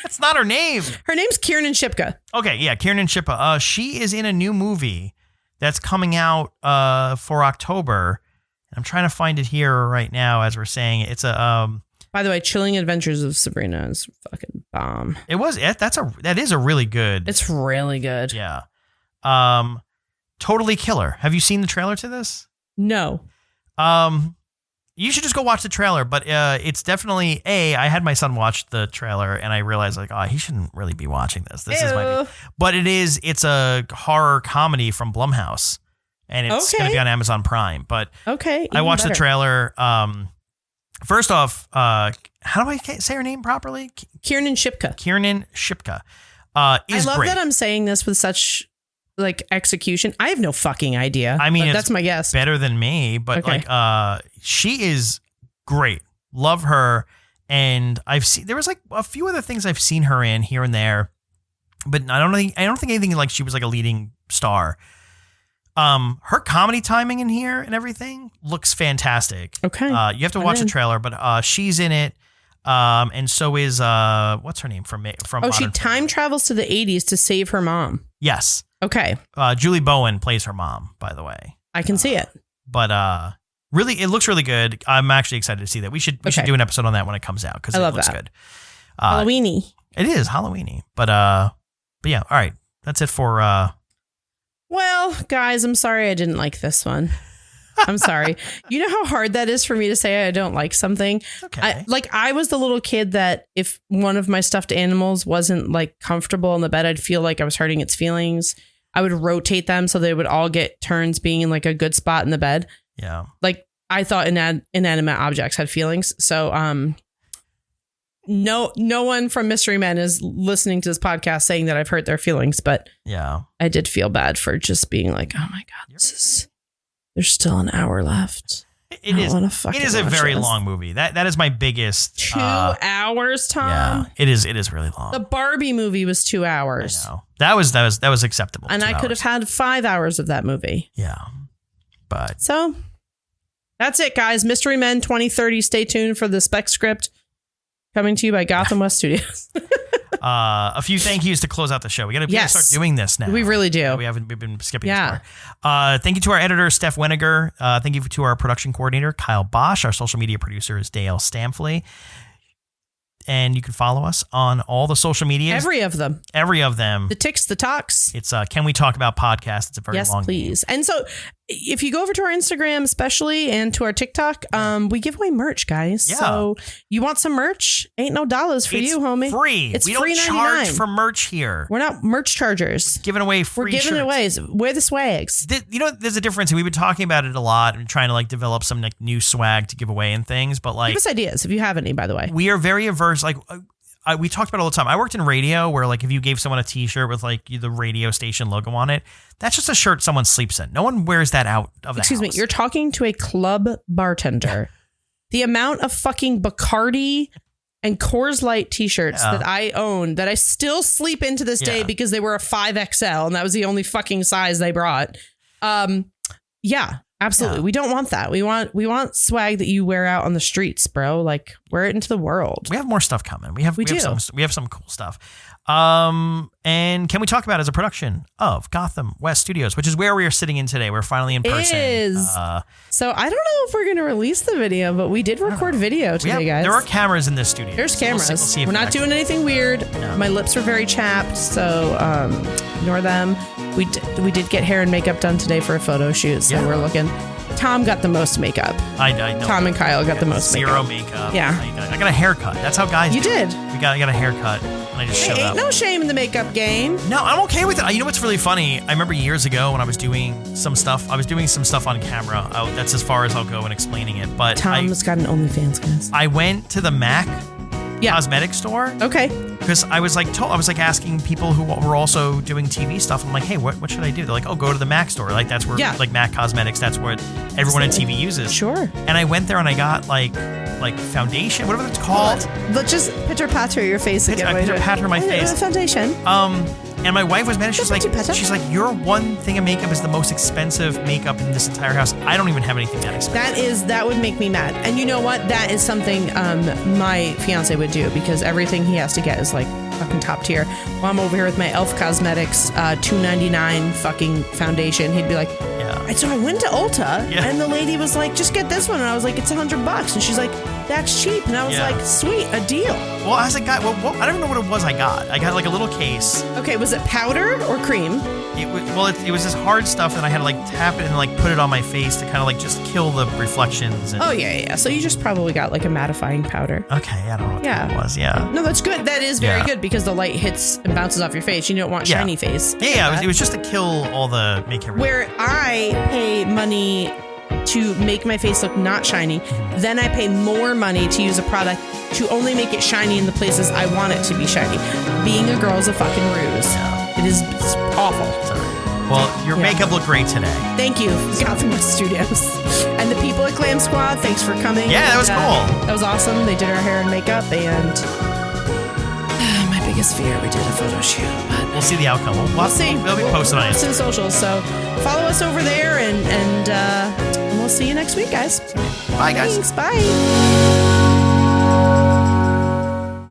that's not her name. Her name's Kiernan Shipka. Okay, yeah, Kiernan Shipka. She is in a new movie that's coming out for October. I'm trying to find it here right now as we're saying it. It's a By the way, Chilling Adventures of Sabrina is fucking bomb. That is a really good. It's really good. Yeah. Totally Killer. Have you seen the trailer to this? No. You should just go watch the trailer, but it's definitely I had my son watch the trailer and I realized like, he shouldn't really be watching this. But it's a horror comedy from Blumhouse and it's going to be on Amazon Prime, but I watched the trailer. First off, how do I say her name properly? Kiernan Shipka. Kiernan Shipka. I love that I'm saying this with such like execution. I have no fucking idea. I mean, that's my guess. Better than me, but she is great. Love her. And there was like a few other things I've seen her in here and there, but I don't think anything like she was like a leading star. Her comedy timing in here and everything looks fantastic. Okay. You have to watch the trailer, but she's in it. And so is what's her name from she time travels to the 80s to save her mom. Yes. Okay. Julie Bowen plays her mom, by the way. I can see it. But really, it looks really good. I'm actually excited to see that. We should do an episode on that when it comes out because it looks good. Halloweeny. It is Halloweeny. But yeah. All right. That's it for. Well, guys, I'm sorry I didn't like this one. I'm sorry. You know how hard that is for me to say I don't like something? Okay. I was the little kid that if one of my stuffed animals wasn't like comfortable in the bed, I'd feel like I was hurting its feelings. I would rotate them so they would all get turns being in like a good spot in the bed. Yeah. Like I thought inanimate objects had feelings. So no one from Mystery Men is listening to this podcast saying that I've hurt their feelings, but yeah, I did feel bad for just being like, oh my God, there's still an hour left. It is a very long movie. That is my biggest 2 hours, Tom. Yeah, it is really long. The Barbie movie was 2 hours. I know. That was acceptable. And I could have had 5 hours of that movie. Yeah. But so that's it, guys. Mystery Men 2030. Stay tuned for the spec script coming to you by Gotham West Studios. A few thank yous to close out the show. We got to start doing this now. We really do. We've been skipping this part. Thank you to our editor, Steph Weniger. Thank you to our production coordinator, Kyle Bosch. Our social media producer is Dale Stamfley. And you can follow us on all the social medias. Every of them. The ticks, the talks. It's Can We Talk About Podcast. It's a very long name. Yes, please. And so if you go over to our Instagram especially and to our TikTok, we give away merch, guys. Yeah. So you want some merch? Ain't no dollars for you, homie. Free. It's we free. Don't charge for merch here. We're not merch chargers. We're giving away free shirts. We're giving it away. Wear the swags. There's a difference. And we've been talking about it a lot and trying to like develop some like new swag to give away and things. But like, give us ideas if you have any, by the way. We are very averse. Like, we talked about it all the time. I worked in radio where like if you gave someone a t-shirt with like the radio station logo on it, that's just a shirt someone sleeps in. No one wears that out of the house. Excuse me. You're talking to a club bartender. The amount of fucking Bacardi and Coors Light t-shirts that I own that I still sleep in to this day because they were a 5XL and that was the only fucking size they brought. Yeah. Absolutely. Yeah. We don't want that. We want swag that you wear out on the streets, bro. Like wear it into the world. We have more stuff coming. We have some cool stuff. And Can We Talk About it as a production of Gotham West Studios, which is where we are sitting in today. We're finally in person. It is. So I don't know if we're going to release the video, but we did record video today, guys. There are cameras in this studio. There's cameras. We'll see we're not doing anything weird. No. My lips are very chapped, so ignore them. We did get hair and makeup done today for a photo shoot, so we're looking. Tom got the most makeup. I know. Tom and Kyle got the most zero makeup. makeup. Yeah. I got a haircut. That's how guys do. You did. We got a haircut. And I just showed up. Ain't no shame in the makeup game. No, I'm okay with it. You know what's really funny? I remember years ago when I was doing some stuff. I was doing some stuff on camera. That's as far as I'll go in explaining it. But Tom's got an OnlyFans, guys. I went to the MAC cosmetic store. Okay. Because I was asking people who were also doing TV stuff. I'm like, hey, what should I do? They're like, oh, go to the MAC store. Like that's where like MAC Cosmetics. That's what everyone in TV uses. Sure. And I went there and I got like foundation, whatever it's called. Let's just pitter patter your face again. Pitter patter my face. Foundation. And my wife was mad. She's like, your one thing of makeup is the most expensive makeup in this entire house. I don't even have anything that expensive. That would make me mad. And you know what? That is something my fiance would do because everything he has to get is like fucking top tier. While I'm over here with my Elf Cosmetics $2.99 fucking foundation, he'd be like, yeah. So I went to Ulta and the lady was like, just get this one. And I was like, it's $100. And she's like, that's cheap. And I was like, sweet, a deal. Well, I was like, I don't even know what it was I got. I got like a little case. Okay, was it powder or cream? It was this hard stuff that I had to like tap it and like put it on my face to kind of like just kill the reflections. And, yeah. So you just probably got like a mattifying powder. Okay, I don't know what that was. Yeah. No, that's good. That is very good because the light hits and bounces off your face. You don't want shiny face. Yeah. It was just to kill all the makeup. Where I pay money to make my face look not shiny, then I pay more money to use a product to only make it shiny in the places I want it to be shiny. Being a girl is a fucking ruse. It is awful. Sorry. Well, your makeup looked great today. Thank you, Gotham West Studios. And the people at Glam Squad, thanks for coming. Yeah, that was cool. That was awesome. They did our hair and makeup, and my biggest fear, we did a photo shoot. But we'll see the outcome. We'll see. We'll be posted on it. Socials, so follow us over there, and we'll see you next week, guys. Bye, guys. Thanks. Bye.